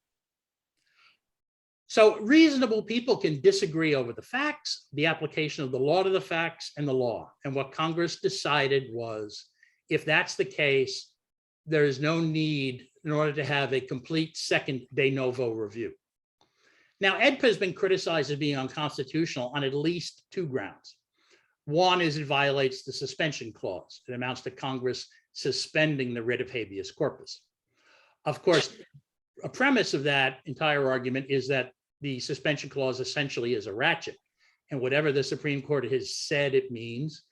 So reasonable people can disagree over the facts, the application of the law to the facts, and the law. And what Congress decided was, if that's the case, there is no need in order to have a complete second de novo review. Now, EDPA has been criticized as being unconstitutional on at least two grounds. One is it violates the suspension clause. It amounts to Congress suspending the writ of habeas corpus. Of course, a premise of that entire argument is that the suspension clause essentially is a ratchet. And whatever the Supreme Court has said it means,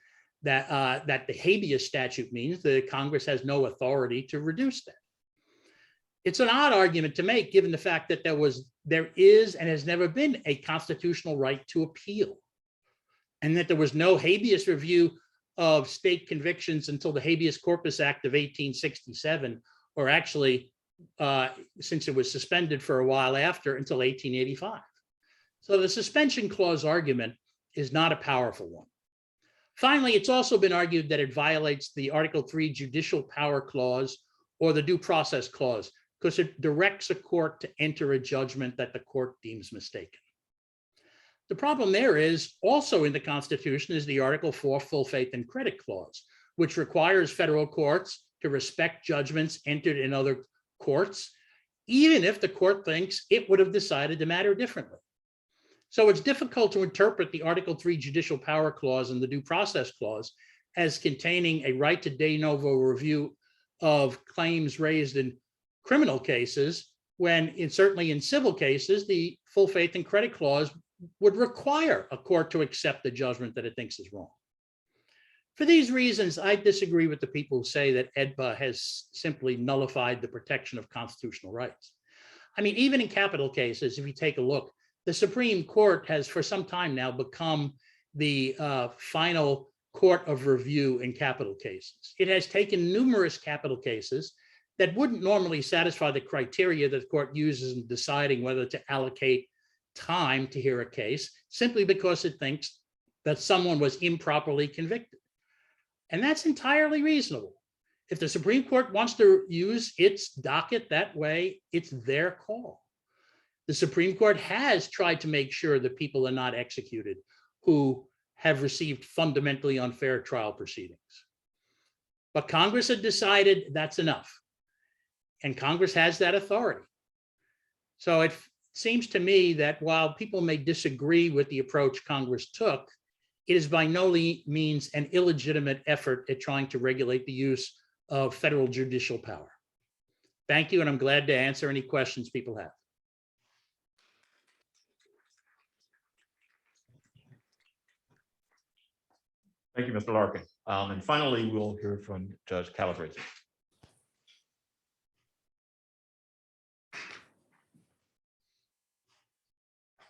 that the habeas statute means that Congress has no authority to reduce that. It's an odd argument to make, given the fact that there is and has never been a constitutional right to appeal, and that there was no habeas review of state convictions until the Habeas Corpus Act of 1867, or actually, since it was suspended for a while after, until 1885. So the suspension clause argument is not a powerful one. Finally, it's also been argued that it violates the Article 3 Judicial Power Clause or the Due Process Clause, because it directs a court to enter a judgment that the court deems mistaken. The problem there is also in the Constitution is the Article 4 Full Faith and Credit Clause, which requires federal courts to respect judgments entered in other courts, even if the court thinks it would have decided the matter differently. So it's difficult to interpret the Article 3 Judicial Power Clause and the Due Process Clause as containing a right to de novo review of claims raised in criminal cases, when certainly in civil cases, the Full Faith and Credit Clause would require a court to accept the judgment that it thinks is wrong. For these reasons, I disagree with the people who say that EDPA has simply nullified the protection of constitutional rights. I mean, even in capital cases, if you take a look, the Supreme Court has for some time now become the final court of review in capital cases. It has taken numerous capital cases that wouldn't normally satisfy the criteria that the court uses in deciding whether to allocate time to hear a case, simply because it thinks that someone was improperly convicted. And that's entirely reasonable. If the Supreme Court wants to use its docket that way, it's their call. The Supreme Court has tried to make sure that people are not executed who have received fundamentally unfair trial proceedings. But Congress had decided that's enough. And Congress has that authority. So it seems to me that while people may disagree with the approach Congress took, it is by no means an illegitimate effort at trying to regulate the use of federal judicial power. Thank you, and I'm glad to answer any questions people have. Thank you, Mr. Larkin. And finally, we'll hear from Judge Calabrese.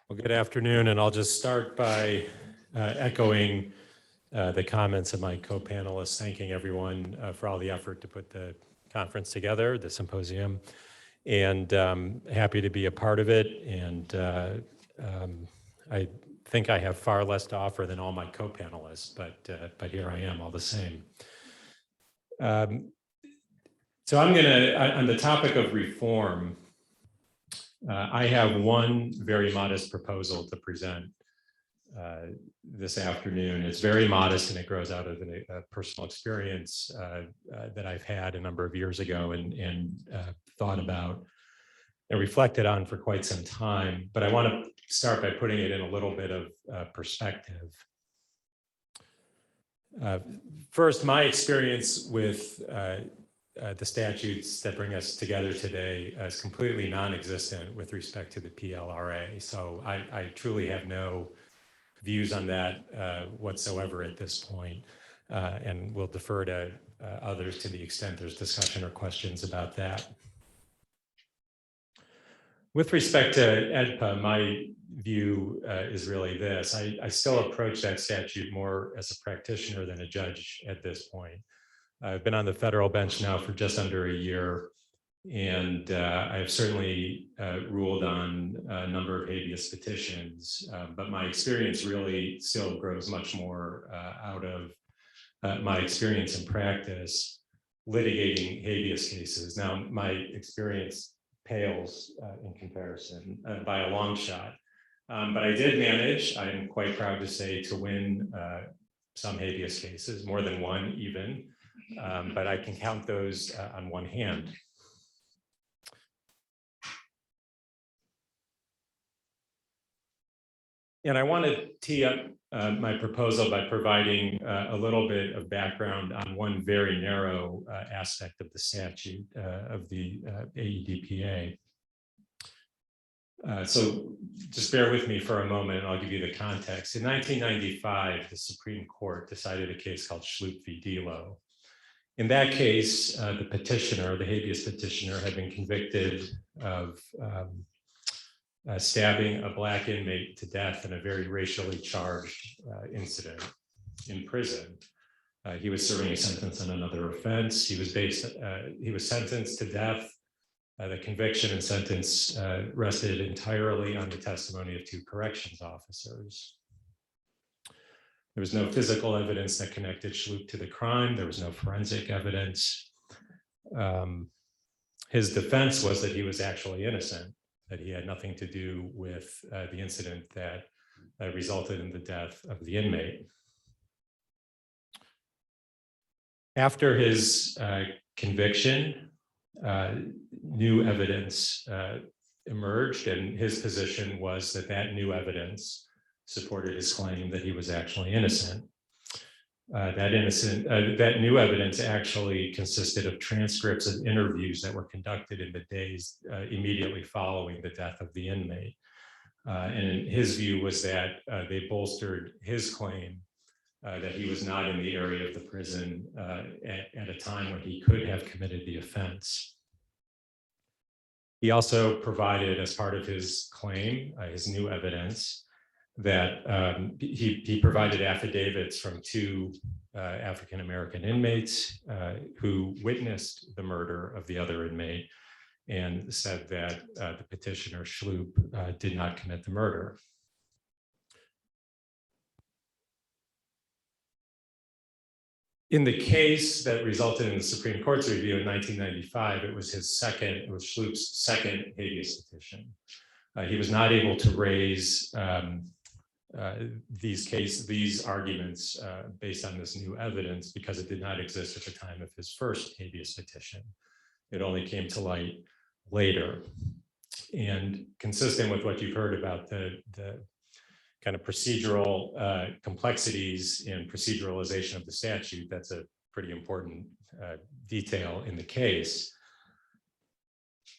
Well, good afternoon, and I'll just start by echoing the comments of my co-panelists, thanking everyone for all the effort to put the conference together, the symposium, and happy to be a part of it. And I think I have far less to offer than all my co-panelists, but here I am all the same. So I'm gonna, on the topic of reform, I have one very modest proposal to present this afternoon. It's very modest and it grows out of a personal experience that I've had a number of years ago and thought about and reflected on for quite some time. But I want to start by putting it in a little bit of perspective. First, my experience with the statutes that bring us together today is completely non-existent with respect to the PLRA. So I truly have no views on that whatsoever at this point, and will defer to others to the extent there's discussion or questions about that. With respect to EDPA, my view is really this. I still approach that statute more as a practitioner than a judge at this point. I've been on the federal bench now for just under a year, and I've certainly ruled on a number of habeas petitions, but my experience really still grows much more out of my experience in practice litigating habeas cases. Now, my experience pales in comparison by a long shot, but I did manage, I'm quite proud to say, to win some habeas cases, more than one even. But I can count those on one hand. And I want to tee up my proposal by providing a little bit of background on one very narrow aspect of the statute of the AEDPA. So just bear with me for a moment and I'll give you the context. In 1995, the Supreme Court decided a case called Schlup v. Delo. In that case, the petitioner, the habeas petitioner, had been convicted of stabbing a Black inmate to death in a very racially charged incident in prison. He was serving a sentence on another offense. He was sentenced to death. The conviction and sentence rested entirely on the testimony of 2 corrections officers. There was no physical evidence that connected Schlup to the crime. There was no forensic evidence. His defense was that he was actually innocent, that he had nothing to do with the incident that resulted in the death of the inmate. After his conviction, new evidence emerged, and his position was that that new evidence supported his claim that he was actually innocent. That new evidence actually consisted of transcripts of interviews that were conducted in the days immediately following the death of the inmate. And his view was that they bolstered his claim that he was not in the area of the prison at a time when he could have committed the offense. He also provided, as part of his claim, his new evidence, that he provided affidavits from 2 African-American inmates who witnessed the murder of the other inmate and said that the petitioner, Schlup, did not commit the murder. In the case that resulted in the Supreme Court's review in 1995, it was Schlup's second habeas petition. He was not able to raise these arguments based on this new evidence because it did not exist at the time of his first habeas petition. It only came to light later. And consistent with what you've heard about the kind of procedural complexities in proceduralization of the statute, that's a pretty important detail in the case.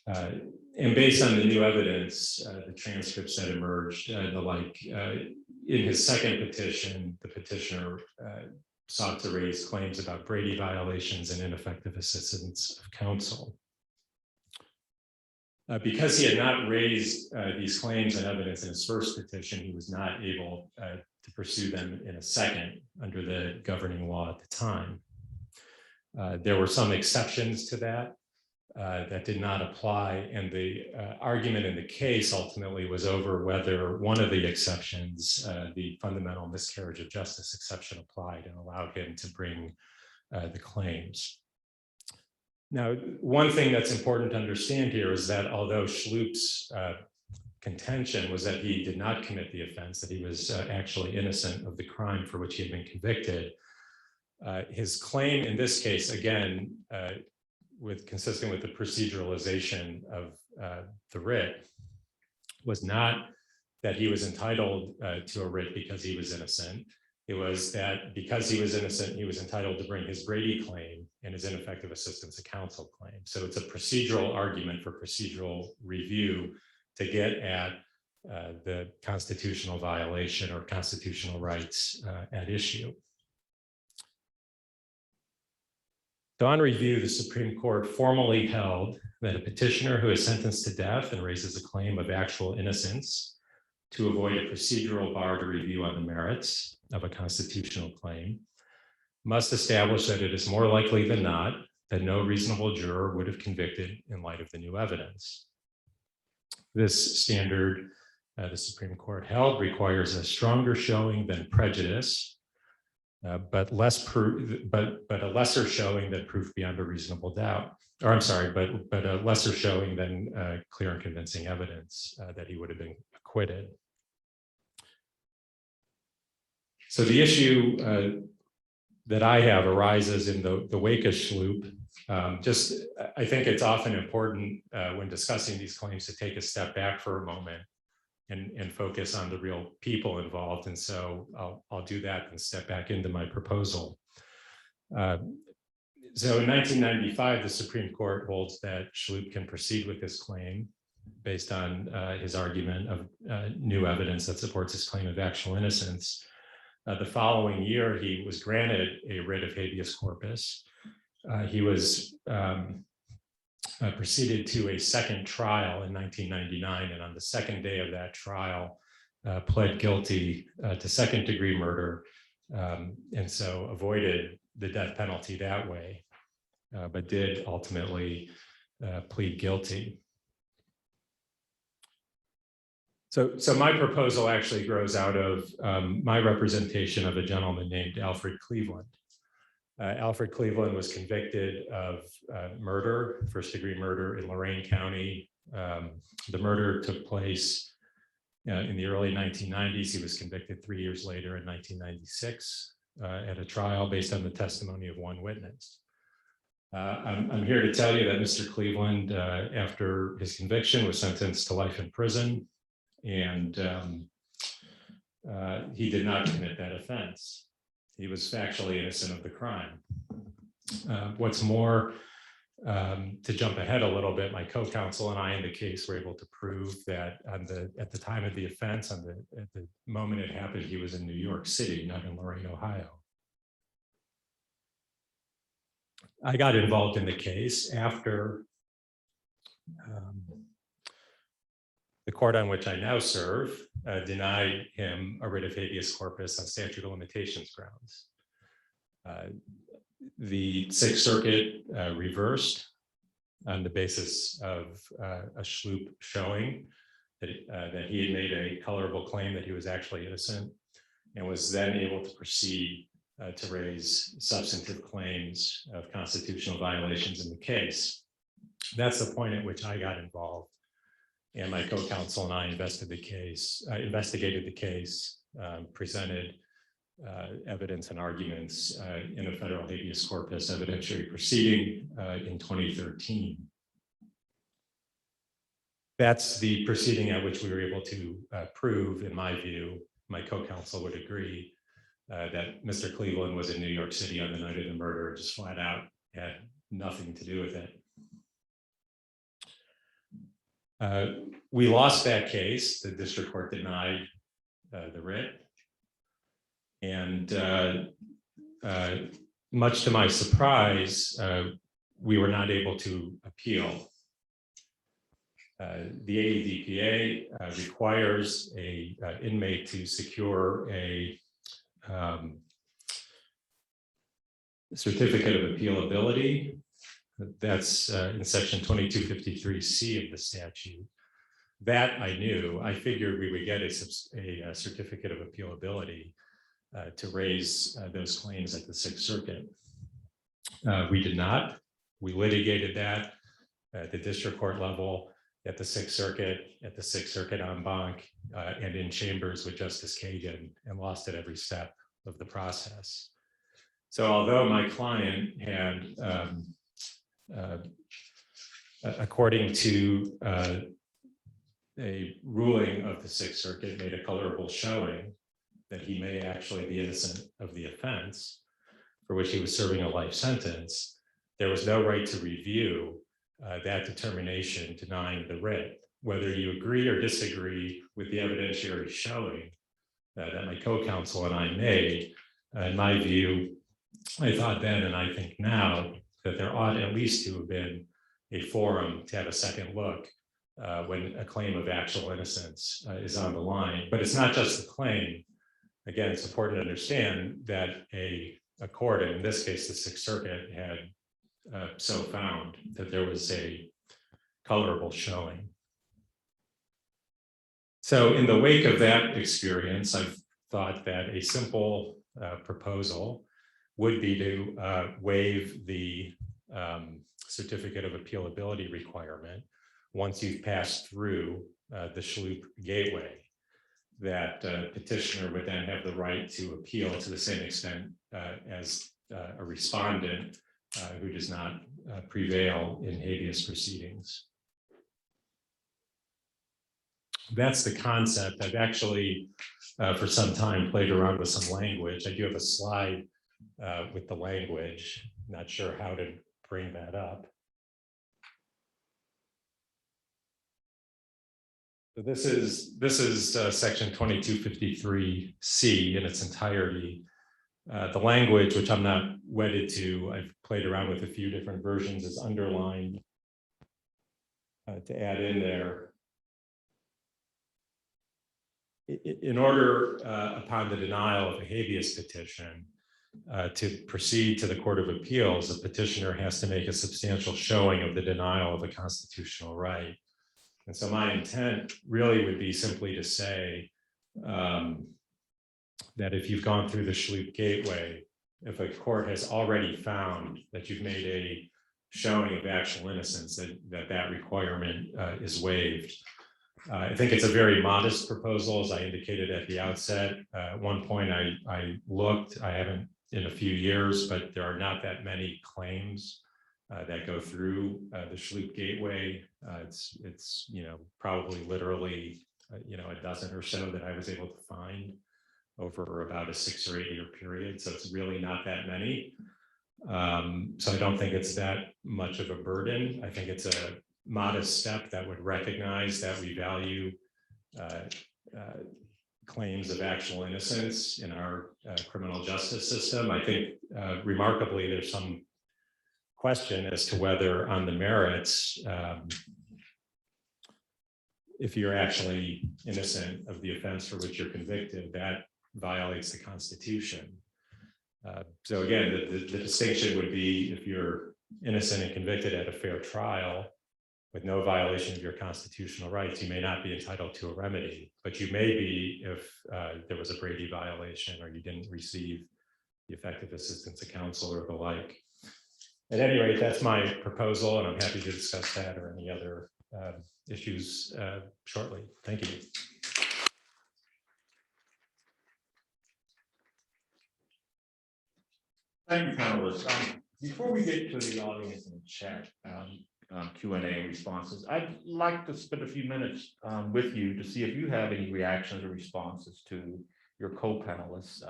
And based on the new evidence, the transcripts that emerged and the like, in his second petition, the petitioner sought to raise claims about Brady violations and ineffective assistance of counsel. Because he had not raised these claims and evidence in his first petition, he was not able to pursue them in a second under the governing law at the time. There were some exceptions to that that did not apply, and the argument in the case ultimately was over whether one of the exceptions, the fundamental miscarriage of justice exception, applied and allowed him to bring the claims. Now, one thing that's important to understand here is that although Schlup's contention was that he did not commit the offense, that he was actually innocent of the crime for which he had been convicted, his claim in this case, again, consistent with the proceduralization of the writ, was not that he was entitled to a writ because he was innocent. It was that because he was innocent, he was entitled to bring his Brady claim and his ineffective assistance of counsel claim. So it's a procedural argument for procedural review to get at the constitutional violation or constitutional rights at issue. So on review, the Supreme Court formally held that a petitioner who is sentenced to death and raises a claim of actual innocence to avoid a procedural bar to review on the merits of a constitutional claim must establish that it is more likely than not that no reasonable juror would have convicted in light of the new evidence. This standard, the Supreme Court held, requires a stronger showing than prejudice, but a lesser showing than proof beyond a reasonable doubt. Or I'm sorry, but a lesser showing than clear and convincing evidence that he would have been acquitted. So the issue that I have arises in the wake of Schlup. I think it's often important when discussing these claims to take a step back for a moment and focus on the real people involved. And so I'll do that and step back into my proposal. So in 1995, the Supreme Court holds that Schlup can proceed with his claim based on his argument of new evidence that supports his claim of actual innocence. The following year, he was granted a writ of habeas corpus. He was proceeded to a second trial in 1999, and on the second day of that trial, pled guilty to second-degree murder, and so avoided the death penalty that way, but did ultimately plead guilty. So my proposal actually grows out of my representation of a gentleman named Alfred Cleveland. Alfred Cleveland was convicted of murder, first-degree murder in Lorain County. The murder took place in the early 1990s. He was convicted 3 years later in 1996 at a trial based on the testimony of one witness. I'm here to tell you that Mr. Cleveland, after his conviction, was sentenced to life in prison, and he did not commit that offense. He was factually innocent of the crime. What's more, to jump ahead a little bit, my co-counsel and I in the case were able to prove that at the time of the offense, at the moment it happened, he was in New York City, not in Lorain, Ohio. I got involved in the case after the court on which I now serve denied him a writ of habeas corpus on statute of limitations grounds. The Sixth Circuit reversed on the basis of a Schlup showing that he had made a colorable claim that he was actually innocent, and was then able to proceed to raise substantive claims of constitutional violations in the case. That's the point at which I got involved. And my co-counsel and I investigated the case, presented evidence and arguments in a federal habeas corpus evidentiary proceeding in 2013. That's the proceeding at which we were able to prove, in my view, my co-counsel would agree, that Mr. Cleveland was in New York City on the night of the murder, just flat out had nothing to do with it. We lost that case. The district court denied the writ. And much to my surprise, we were not able to appeal. The AEDPA requires an inmate to secure a certificate of appealability. That's in section 2253C of the statute. That I knew. I figured we would get a certificate of appealability to raise those claims at the Sixth Circuit. We did not. We litigated that at the district court level, at the Sixth Circuit en banc, and in chambers with Justice Kagan, and lost at every step of the process. So although my client had, according to a ruling of the Sixth Circuit, made a colorable showing that he may actually be innocent of the offense for which he was serving a life sentence, there was no right to review that determination denying the writ. Whether you agree or disagree with the evidentiary showing that my co-counsel and I made, in my view, I thought then and I think now that there ought at least to have been a forum to have a second look when a claim of actual innocence is on the line. But it's not just the claim. Again, it's important to understand that a court, and in this case, the Sixth Circuit, had so found that there was a colorable showing. So in the wake of that experience, I've thought that a simple proposal would be to waive the certificate of appealability requirement once you've passed through the Schlup gateway. That petitioner would then have the right to appeal to the same extent as a respondent who does not prevail in habeas proceedings. That's the concept. I've actually, for some time, played around with some language. I do have a slide with the language. Not sure how to bring that up. So this is section 2253C in its entirety. The language, which I'm not wedded to, I've played around with a few different versions, is underlined to add in there. In order, upon the denial of a habeas petition, to proceed to the Court of Appeals, a petitioner has to make a substantial showing of the denial of a constitutional right. And so my intent really would be simply to say that if you've gone through the Schlup gateway, if a court has already found that you've made a showing of actual innocence, that requirement is waived. I think it's a very modest proposal, as I indicated at the outset. At one point I looked, I haven't in a few years, but there are not that many claims that go through the Schlup gateway. It's probably literally a dozen or so that I was able to find over about a 6 or 8 year period. So it's really not that many. So I don't think it's that much of a burden. I think it's a modest step that would recognize that we value claims of actual innocence in our criminal justice system. I think remarkably, there's some question as to whether on the merits, if you're actually innocent of the offense for which you're convicted, that violates the Constitution. So again, the distinction would be if you're innocent and convicted at a fair trial with no violation of your constitutional rights, you may not be entitled to a remedy, but you may be if there was a Brady violation or you didn't receive the effective assistance of counsel or the like. At any rate, that's my proposal, and I'm happy to discuss that or any other issues shortly. Thank you. Thank you, panelists. Before we get to the audience in the chat Q&A responses, I'd like to spend a few minutes with you to see if you have any reactions or responses to your co-panelists'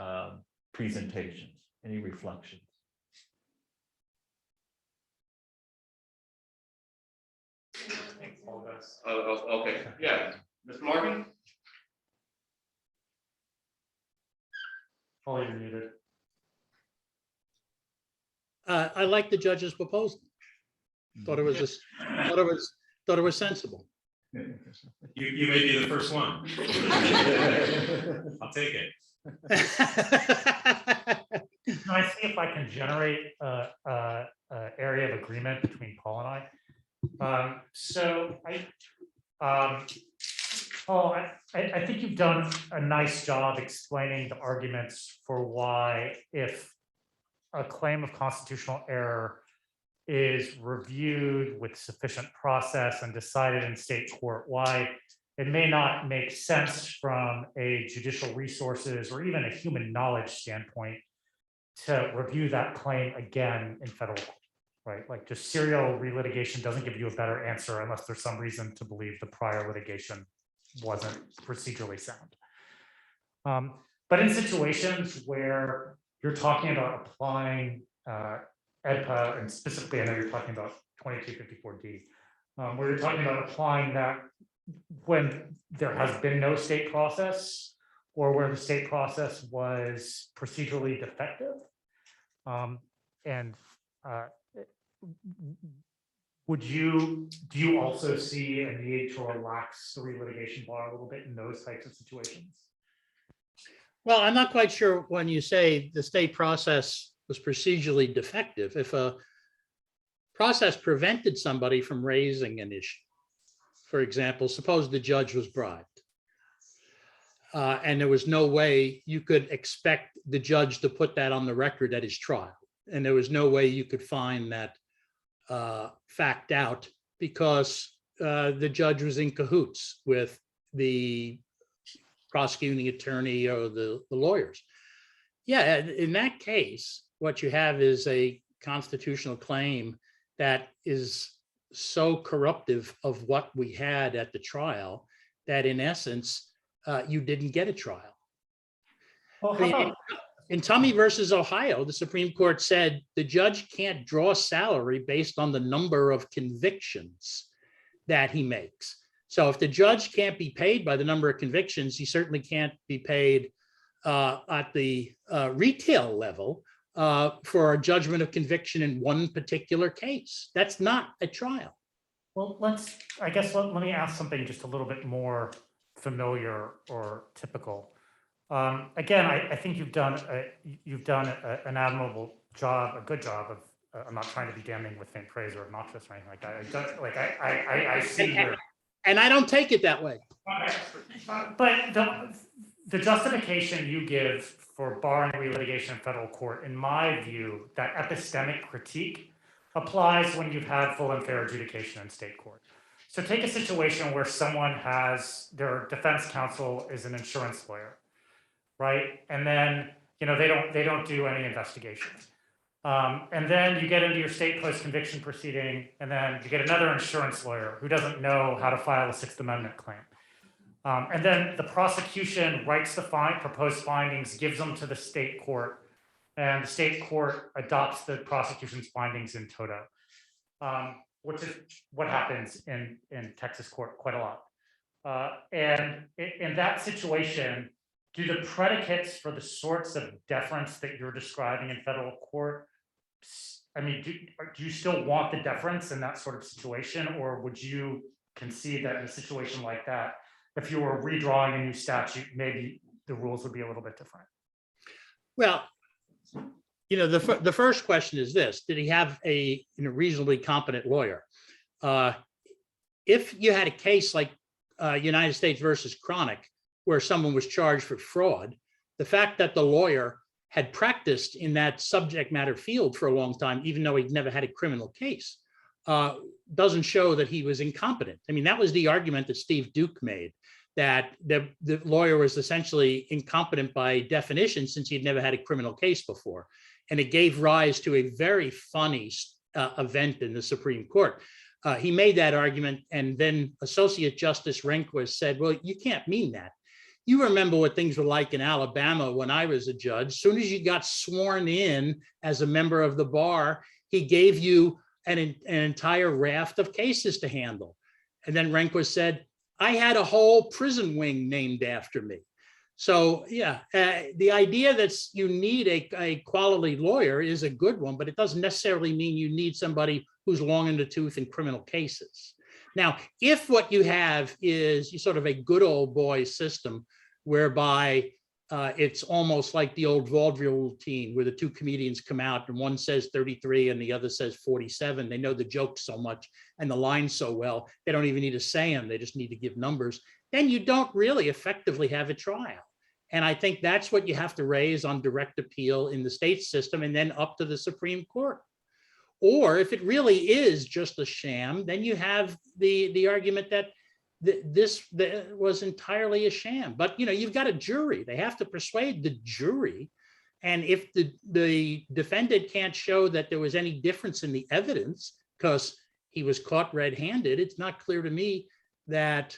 presentations, any reflections. Okay, yeah, Mr. Larkin? Oh, you're muted. I like the judge's proposal. Thought it was sensible. You may be the first one. I'll take it. Can I see if I can generate a area of agreement between Paul and I? Paul, I think you've done a nice job explaining the arguments for why, if a claim of constitutional error is reviewed with sufficient process and decided in state court, why it may not make sense from a judicial resources or even a human knowledge standpoint to review that claim again in federal court, right? Like, just serial relitigation doesn't give you a better answer unless there's some reason to believe the prior litigation wasn't procedurally sound. But in situations where you're talking about applying AEDPA, and specifically, I know you're talking about 2254D, where you're talking about applying that when there has been no state process or where the state process was procedurally defective. Do you also see a need to relax the relitigation bar a little bit in those types of situations? Well, I'm not quite sure when you say the state process was procedurally defective. If a process prevented somebody from raising an issue, for example, suppose the judge was bribed, and there was no way you could expect the judge to put that on the record at his trial, and there was no way you could find that fact out because the judge was in cahoots with the prosecuting attorney or the lawyers. Yeah, in that case, what you have is a constitutional claim that is so corruptive of what we had at the trial that in essence, you didn't get a trial. Well, I how mean, about, in Tummy versus Ohio, the Supreme Court said the judge can't draw salary based on the number of convictions that he makes. So if the judge can't be paid by the number of convictions, he certainly can't be paid at the retail level for a judgment of conviction in one particular case. That's not a trial. well, I guess let me ask something just a little bit more familiar or typical. Again, I think you've done an admirable job, a good job of, I'm not trying to be damning with faint praise or obnoxious or anything like that. I see your. And I don't take it that way. But the justification you give for barring relitigation in federal court, in my view, that epistemic critique applies when you've had full and fair adjudication in state court. So take a situation where someone has, their defense counsel is an insurance lawyer, right? And then, they don't do any investigations. And then you get into your state post-conviction proceeding, and then you get another insurance lawyer who doesn't know how to file a Sixth Amendment claim. And then the prosecution writes the proposed findings, gives them to the state court, and the state court adopts the prosecution's findings in toto, which is what happens in Texas court quite a lot. And in that situation, do the predicates for the sorts of deference that you're describing in federal court, I mean, do you still want the deference in that sort of situation, or would you concede that in a situation like that, if you were redrawing a new statute, maybe the rules would be a little bit different? Well, the first question is this: did he have a reasonably competent lawyer? If you had a case like United States versus Chronic, where someone was charged for fraud, the fact that the lawyer had practiced in that subject matter field for a long time, even though he'd never had a criminal case, doesn't show that he was incompetent. I mean, that was the argument that Steve Duke made, that the lawyer was essentially incompetent by definition since he'd never had a criminal case before. And it gave rise to a very funny event in the Supreme Court. He made that argument, and then Associate Justice Rehnquist said, well, you can't mean that. You remember what things were like in Alabama when I was a judge. As soon as you got sworn in as a member of the bar, he gave you an entire raft of cases to handle. And then Rehnquist said, I had a whole prison wing named after me. So yeah, the idea that you need a quality lawyer is a good one, but it doesn't necessarily mean you need somebody who's long in the tooth in criminal cases. Now, if what you have is sort of a good old boy system whereby it's almost like the old vaudeville routine where the two comedians come out and one says 33 and the other says 47, they know the joke so much and the line so well, they don't even need to say them, they just need to give numbers, then you don't really effectively have a trial. And I think that's what you have to raise on direct appeal in the state system and then up to the Supreme Court. Or if it really is just a sham, then you have the argument that this was entirely a sham. But you've got a jury. They have to persuade the jury. And if the defendant can't show that there was any difference in the evidence because he was caught red-handed, it's not clear to me that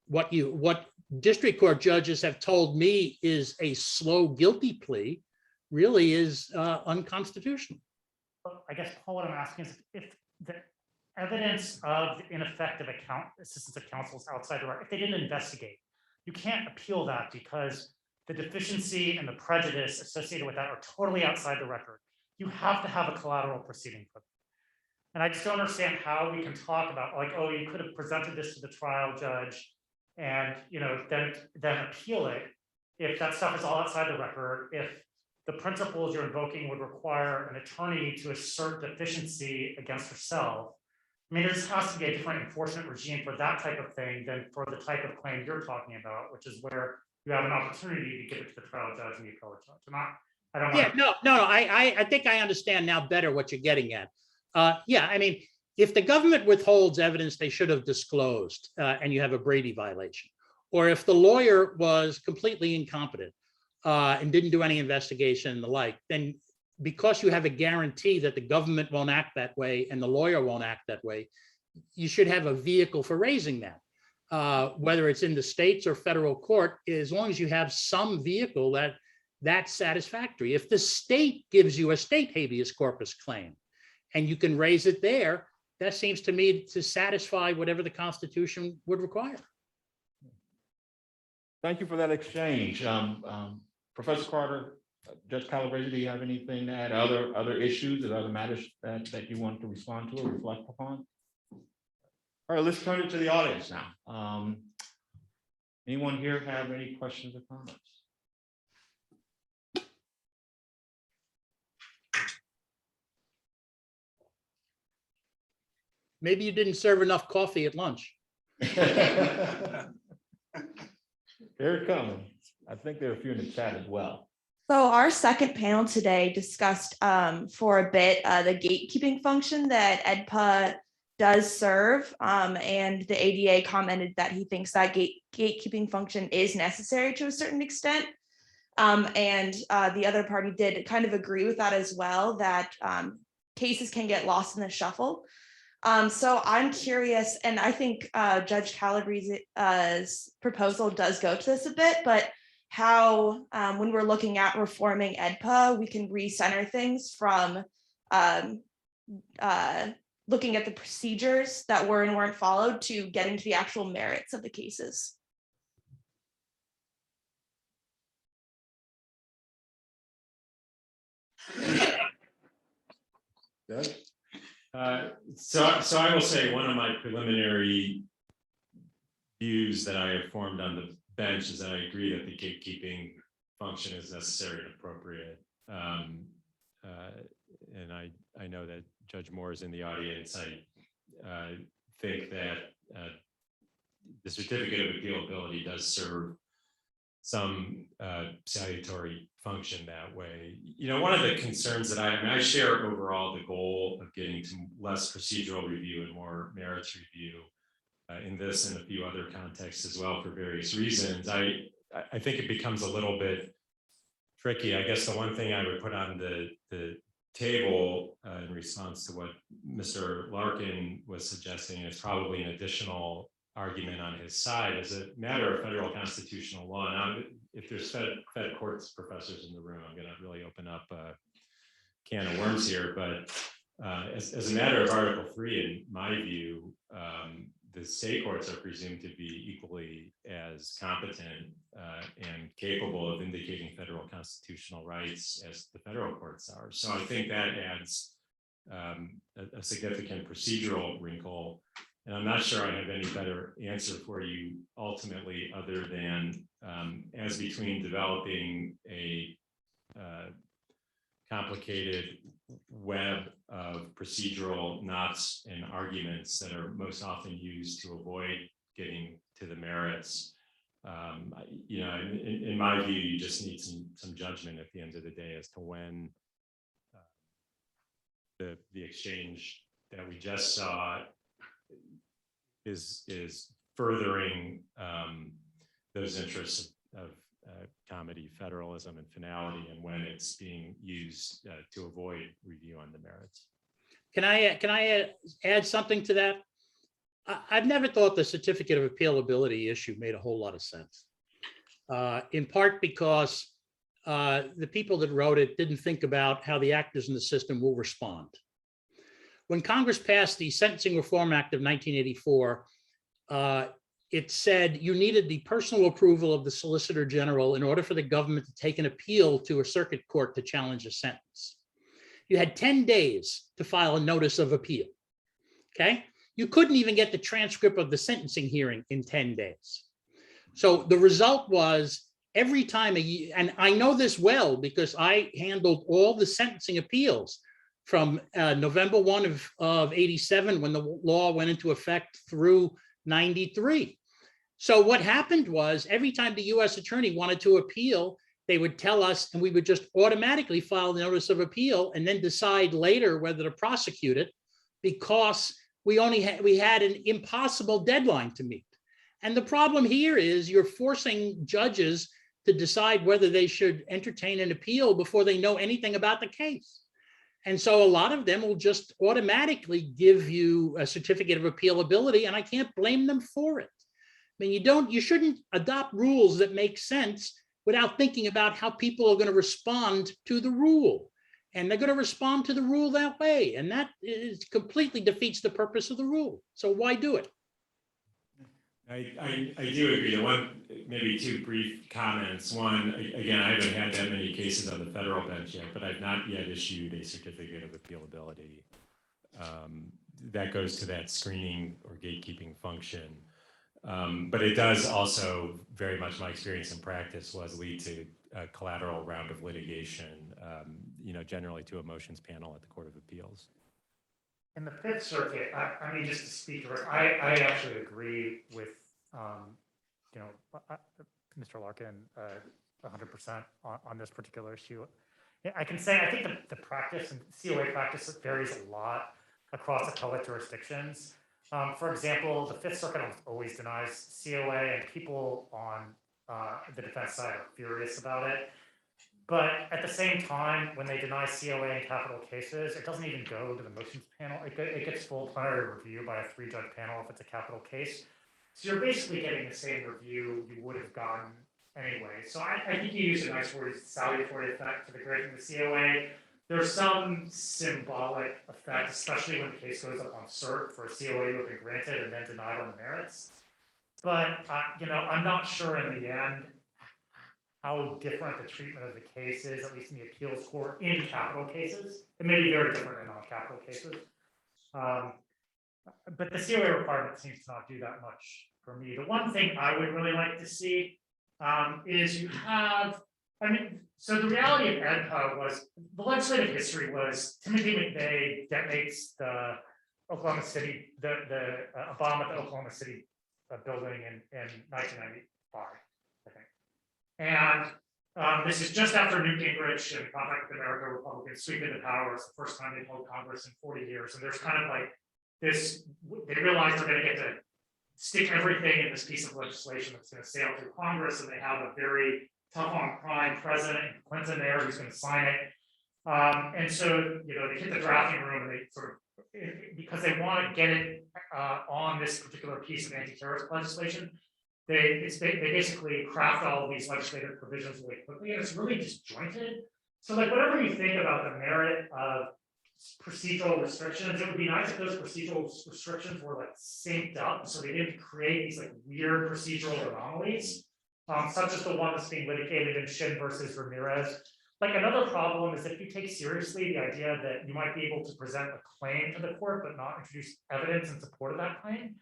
what district court judges have told me is a slow guilty plea really is unconstitutional. I guess, Paul, what I'm asking is if the evidence of ineffective assistance of counsel is outside the record, if they didn't investigate, you can't appeal that because the deficiency and the prejudice associated with that are totally outside the record. You have to have a collateral proceeding for them. And I just don't understand how we can talk about like, oh, you could have presented this to the trial judge and then appeal it if that stuff is all outside the record, if the principles you're invoking would require an attorney to assert deficiency against herself. I mean, there just has to be a different enforcement regime for that type of thing than for the type of claim you're talking about, which is where you have an opportunity to give it to the trial judge and the appellate judge. I don't know. No, I think I understand now better what you're getting at. Yeah, I mean, if the government withholds evidence they should have disclosed and you have a Brady violation, or if the lawyer was completely incompetent and didn't do any investigation and the like, then because you have a guarantee that the government won't act that way and the lawyer won't act that way, you should have a vehicle for raising that. whether it's in the states or federal court, as long as you have some vehicle that's satisfactory. If the state gives you a state habeas corpus claim and you can raise it there, that seems to me to satisfy whatever the Constitution would require. Thank you for that exchange. Professor Carter, Judge Calabrese, do you have anything to add? Other issues or other matters that you want to respond to or reflect upon? All right, let's turn it to the audience now. Anyone here have any questions or comments? Maybe you didn't serve enough coffee at lunch. Here it comes. I think there are a few in the chat as well. So our second panel today discussed for a bit the gatekeeping function that EDPA does serve, and the ADA commented that he thinks that gatekeeping function is necessary to a certain extent. And the other party did kind of agree with that as well, that cases can get lost in the shuffle. So I'm curious, and I think Judge Calabrese's proposal does go to this a bit, but how, when we're looking at reforming EDPA, we can recenter things from looking at the procedures that were and weren't followed to getting to the actual merits of the cases. Good. So I will say one of my preliminary views that I have formed on the bench is that I agree that the gatekeeping function is necessary and appropriate. And I know that Judge Moore is in the audience. I think that the certificate of appealability does serve some salutary function that way. You know, one of the concerns that I share overall the goal of getting to less procedural review and more merits review in this and a few other contexts as well for various reasons. I think it becomes a little bit tricky. I guess the one thing I would put on the table in response to what Mr. Larkin was suggesting is probably an additional argument on his side as a matter of federal constitutional law. Now, if there's Fed courts professors in the room, I'm going to really open up a can of worms here. But as a matter of Article 3, in my view, the state courts are presumed to be equally as competent and capable of vindicating federal constitutional rights as the federal courts are. So I think that adds a significant procedural wrinkle. And I'm not sure I have any better answer for you ultimately, other than as between developing a complicated web of procedural knots and arguments that are most often used to avoid getting to the merits. You know, in my view, you just need some judgment at the end of the day as to when the exchange that we just saw is furthering those interests of comity, federalism, and finality, and when it's being used to avoid review on the merits. Can I add something to that? I've never thought the certificate of appealability issue made a whole lot of sense. In part because the people that wrote it didn't think about how the actors in the system will respond. When Congress passed the Sentencing Reform Act of 1984, it said you needed the personal approval of the Solicitor General in order for the government to take an appeal to a circuit court to challenge a sentence. You had 10 days to file a notice of appeal, okay? You couldn't even get the transcript of the sentencing hearing in 10 days. So the result was every time and I know this well because I handled all the sentencing appeals from November 1 of 87 when the law went into effect through 93. So what happened was every time the US attorney wanted to appeal, they would tell us and we would just automatically file the notice of appeal and then decide later whether to prosecute it because we had an impossible deadline to meet. And the problem here is you're forcing judges to decide whether they should entertain an appeal before they know anything about the case. And so a lot of them will just automatically give you a certificate of appealability, and I can't blame them for it. mean, you shouldn't adopt rules that make sense without thinking about how people are going to respond to the rule. And they're going to respond to the rule that way. And that completely defeats the purpose of the rule. So why do it? I do agree. The one, maybe two brief comments. One, again, I haven't had that many cases on the federal bench yet, but I've not yet issued a certificate of appealability. That goes to that screening or gatekeeping function. But it does also, very much my experience in practice was lead to a collateral round of litigation, generally to a motions panel at the Court of Appeals. In the Fifth Circuit, I mean, just to speak to it, I actually agree with, Mr. Larkin, 100% on this particular issue. I can say, I think the practice and COA practice varies a lot across appellate jurisdictions. For example, the Fifth Circuit always denies COA, and people on the defense side are furious about it. But at the same time, when they deny COA in capital cases, it doesn't even go to the motions panel. It gets full plenary review by a 3-judge panel if it's a capital case. So you're basically getting the same review you would have gotten anyway. So I think you use a nice word, salutary effect to the granting of the COA. There's some symbolic effect, especially when the case goes up on cert for a COA to have been granted and then denied on the merits. But I'm not sure in the end how different the treatment of the case is, at least in the appeals court, in capital cases. It may be very different in non-capital cases. But the COA requirement seems to not do that much for me. The one thing I would really like to see is you have, so the reality of Edpa was, the legislative history was Timothy McVeigh detonates the Oklahoma City, the a bomb at the Oklahoma City building in 1995, I think. And this is just after Newt Gingrich and Compact with America Republicans sweep into power. It's the first time they've held Congress in 40 years. And there's kind of like this, they realize they're going to get to stick everything in this piece of legislation that's going to sail through Congress. And they have a very tough on crime president, Clinton there, who's going to sign it. And so, they hit the drafting room and they sort of, because they want to get it on this particular piece of anti-terrorist legislation, they basically craft all of these legislative provisions really quickly, and it's really disjointed. So like whatever you think about the merit of procedural restrictions, it would be nice if those procedural restrictions were like synced up, so they didn't create these like weird procedural anomalies, such as the one that's being litigated in Shin versus Ramirez. Like another problem is if you take seriously the idea that you might be able to present a claim to the court but not introduce evidence in support of that claim,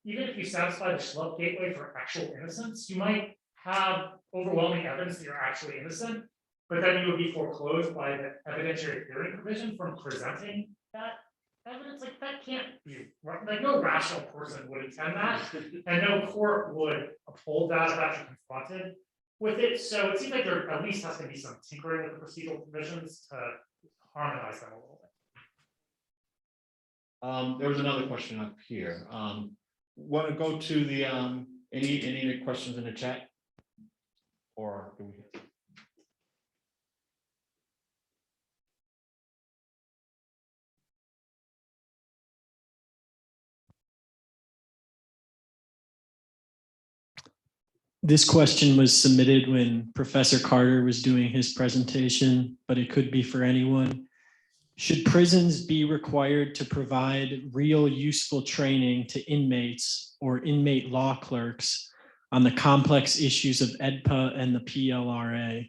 even if you satisfy the Schlupp gateway for actual innocence, you might have overwhelming evidence that you're actually innocent, but then you would be foreclosed by the evidentiary hearing provision from presenting that evidence. Like that can't be right. Like no rational person would intend that, and no court would uphold that if actually confronted with it. So it seems like there at least has to be some tinkering with the procedural provisions to harmonize them a little bit. There was another question up here. Want to go to the any questions in the chat, or do we? This question was submitted when Professor Carter was doing his presentation, but it could be for anyone. Should prisons be required to provide real useful training to inmates or inmate law clerks on the complex issues of AEDPA and the PLRA?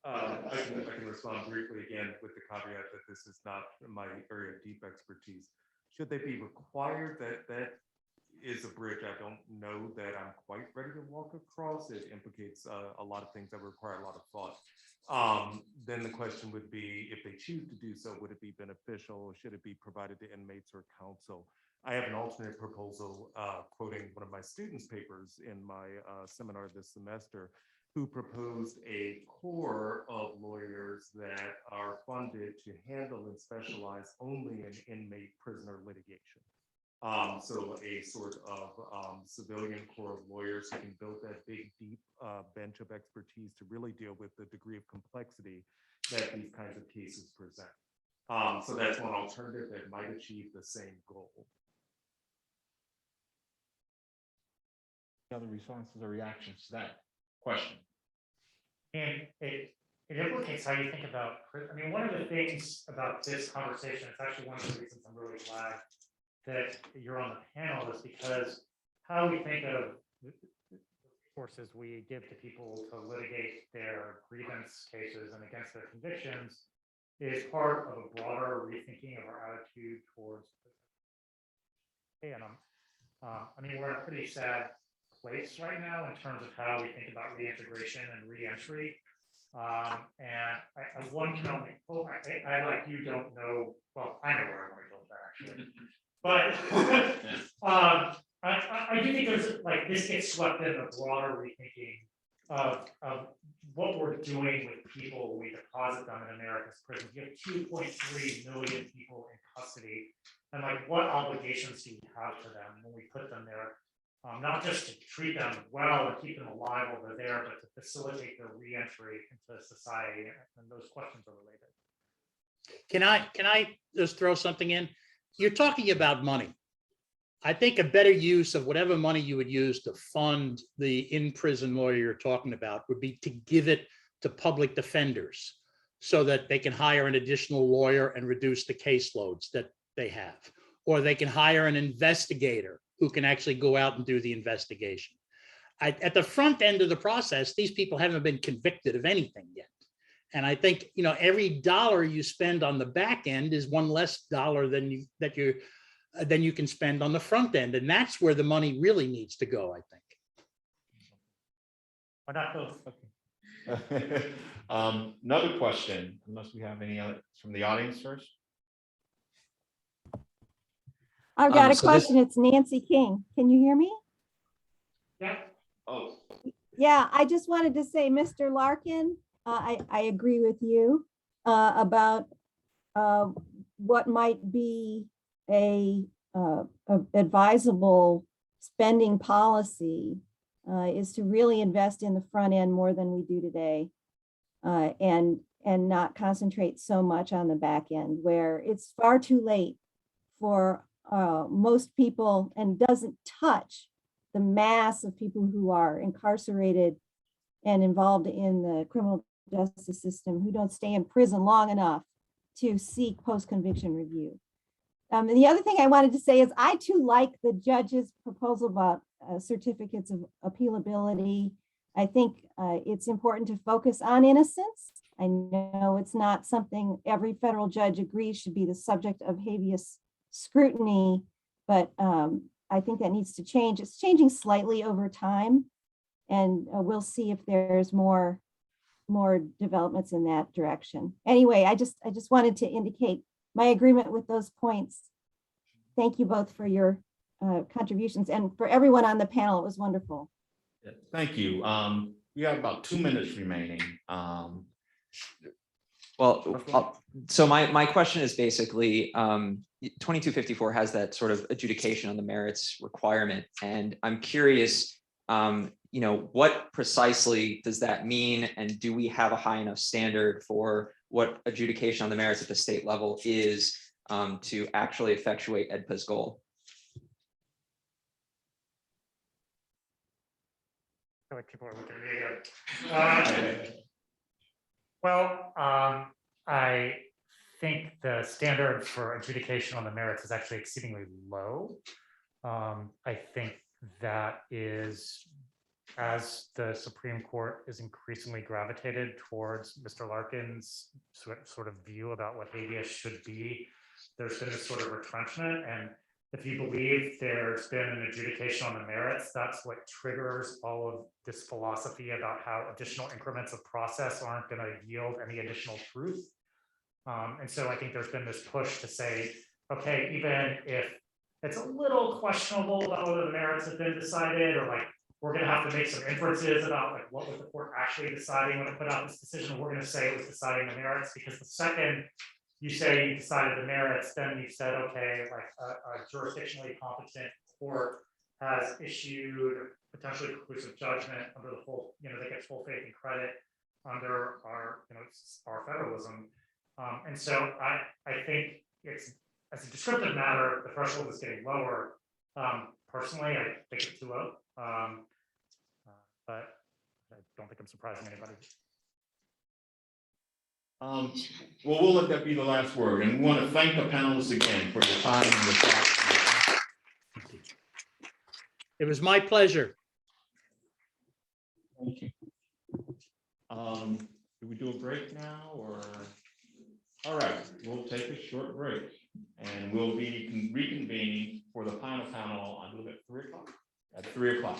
I can respond briefly again with the caveat that this is not my area of deep expertise. Should they be required? That is a bridge I don't know that I'm quite ready to walk across. It implicates a lot of things that require a lot of thought. Then the question would be, if they choose to do so, would it be beneficial? Should it be provided to inmates or counsel? I have an alternate proposal quoting one of my students' papers in my seminar this semester, who proposed a corps of lawyers that are funded to handle and specialize only in inmate prisoner litigation. So a sort of civilian corps of lawyers who can build that big, deep bench of expertise to really deal with the degree of complexity that these kinds of cases present. So that's one alternative that might achieve the same goal. other responses or reactions to that question? And it implicates how you think about, I mean, one of the things about this conversation, it's actually one of the reasons I'm really glad that you're on the panel, is because how we think of the resources we give to people to litigate their grievance cases and against their convictions is part of a broader rethinking of our attitude towards. And I mean, we're in a pretty sad place right now in terms of how we think about reintegration and reentry. And I one can only hope, I like you don't know, well, I know where I want to go with that actually. But I do think there's like this gets swept in the broader rethinking of what we're doing with people when we deposit them in America's prisons. You have 2.3 million people in custody, and like what obligations do we have to them when we put them there? Not just to treat them well and keep them alive while they're there, but to facilitate their reentry into society. And those questions are related. Can I just throw something in? You're talking about money. I think a better use of whatever money you would use to fund the in-prison lawyer you're talking about would be to give it to public defenders so that they can hire an additional lawyer and reduce the caseloads that they have. Or they can hire an investigator who can actually go out and do the investigation. At the front end of the process, these people haven't been convicted of anything yet. And I think, you know, every dollar you spend on the back end is one less dollar than you can spend on the front end. And that's where the money really needs to go, I think. Why not both? Another question, unless we have any other from the audience first. I've got a So this- question. It's Nancy King. Can you hear me? Yeah. Oh, Yeah, I just wanted to say, Mr. Larkin, I agree with you about what might be a advisable spending policy is to really invest in the front end more than we do today, and not concentrate so much on the back end where it's far too late for most people and doesn't touch the mass of people who are incarcerated and involved in the criminal justice system who don't stay in prison long enough to seek post-conviction review. And the other thing I wanted to say is I too like the judge's proposal about certificates of appealability. I think it's important to focus on innocence. I know it's not something every federal judge agrees should be the subject of habeas scrutiny, but I think that needs to change. It's changing slightly over time, and we'll see if there's more developments in that direction. Anyway, I just wanted to indicate my agreement with those points. Thank you both for your contributions, and for everyone on the panel. It was wonderful. thank you. We have about 2 minutes remaining. So my question is basically 2254 has that sort of adjudication on the merits requirement, and I'm curious, what precisely does that mean, and do we have a high enough standard for what adjudication on the merits at the state level is to actually effectuate EDPA's goal? I feel like people are looking at me again. Well, I think the standard for adjudication on the merits is actually exceedingly low. I think that is, as the Supreme Court is increasingly gravitated towards Mr. Larkin's sort of view about what habeas should be, there's been this sort of retrenchment. And if you believe there's been an adjudication on the merits, that's what triggers all of this philosophy about how additional increments of process aren't going to yield any additional truth. And so I think there's been this push to say, okay, even if it's a little questionable about whether the merits have been decided, or like we're going to have to make some inferences about like what was the court actually deciding when it put out this decision, we're going to say it was deciding the merits, because the second you say you decided the merits, then you said, okay, like a jurisdictionally competent court has issued potentially conclusive judgment under the full, that gets full faith and credit under our, our federalism. And so I think it's, as a descriptive matter, the threshold is getting lower. Personally, I think it's too low. but I don't think I'm surprising anybody. Well, we'll let that be the last word, and we want to thank the panelists again for your time and your thoughts. It was my pleasure. Thank you. Do we do a break now, or? All right, we'll take a short break, and we'll be reconvening for the final panel, I believe at 3 o'clock. At 3 o'clock.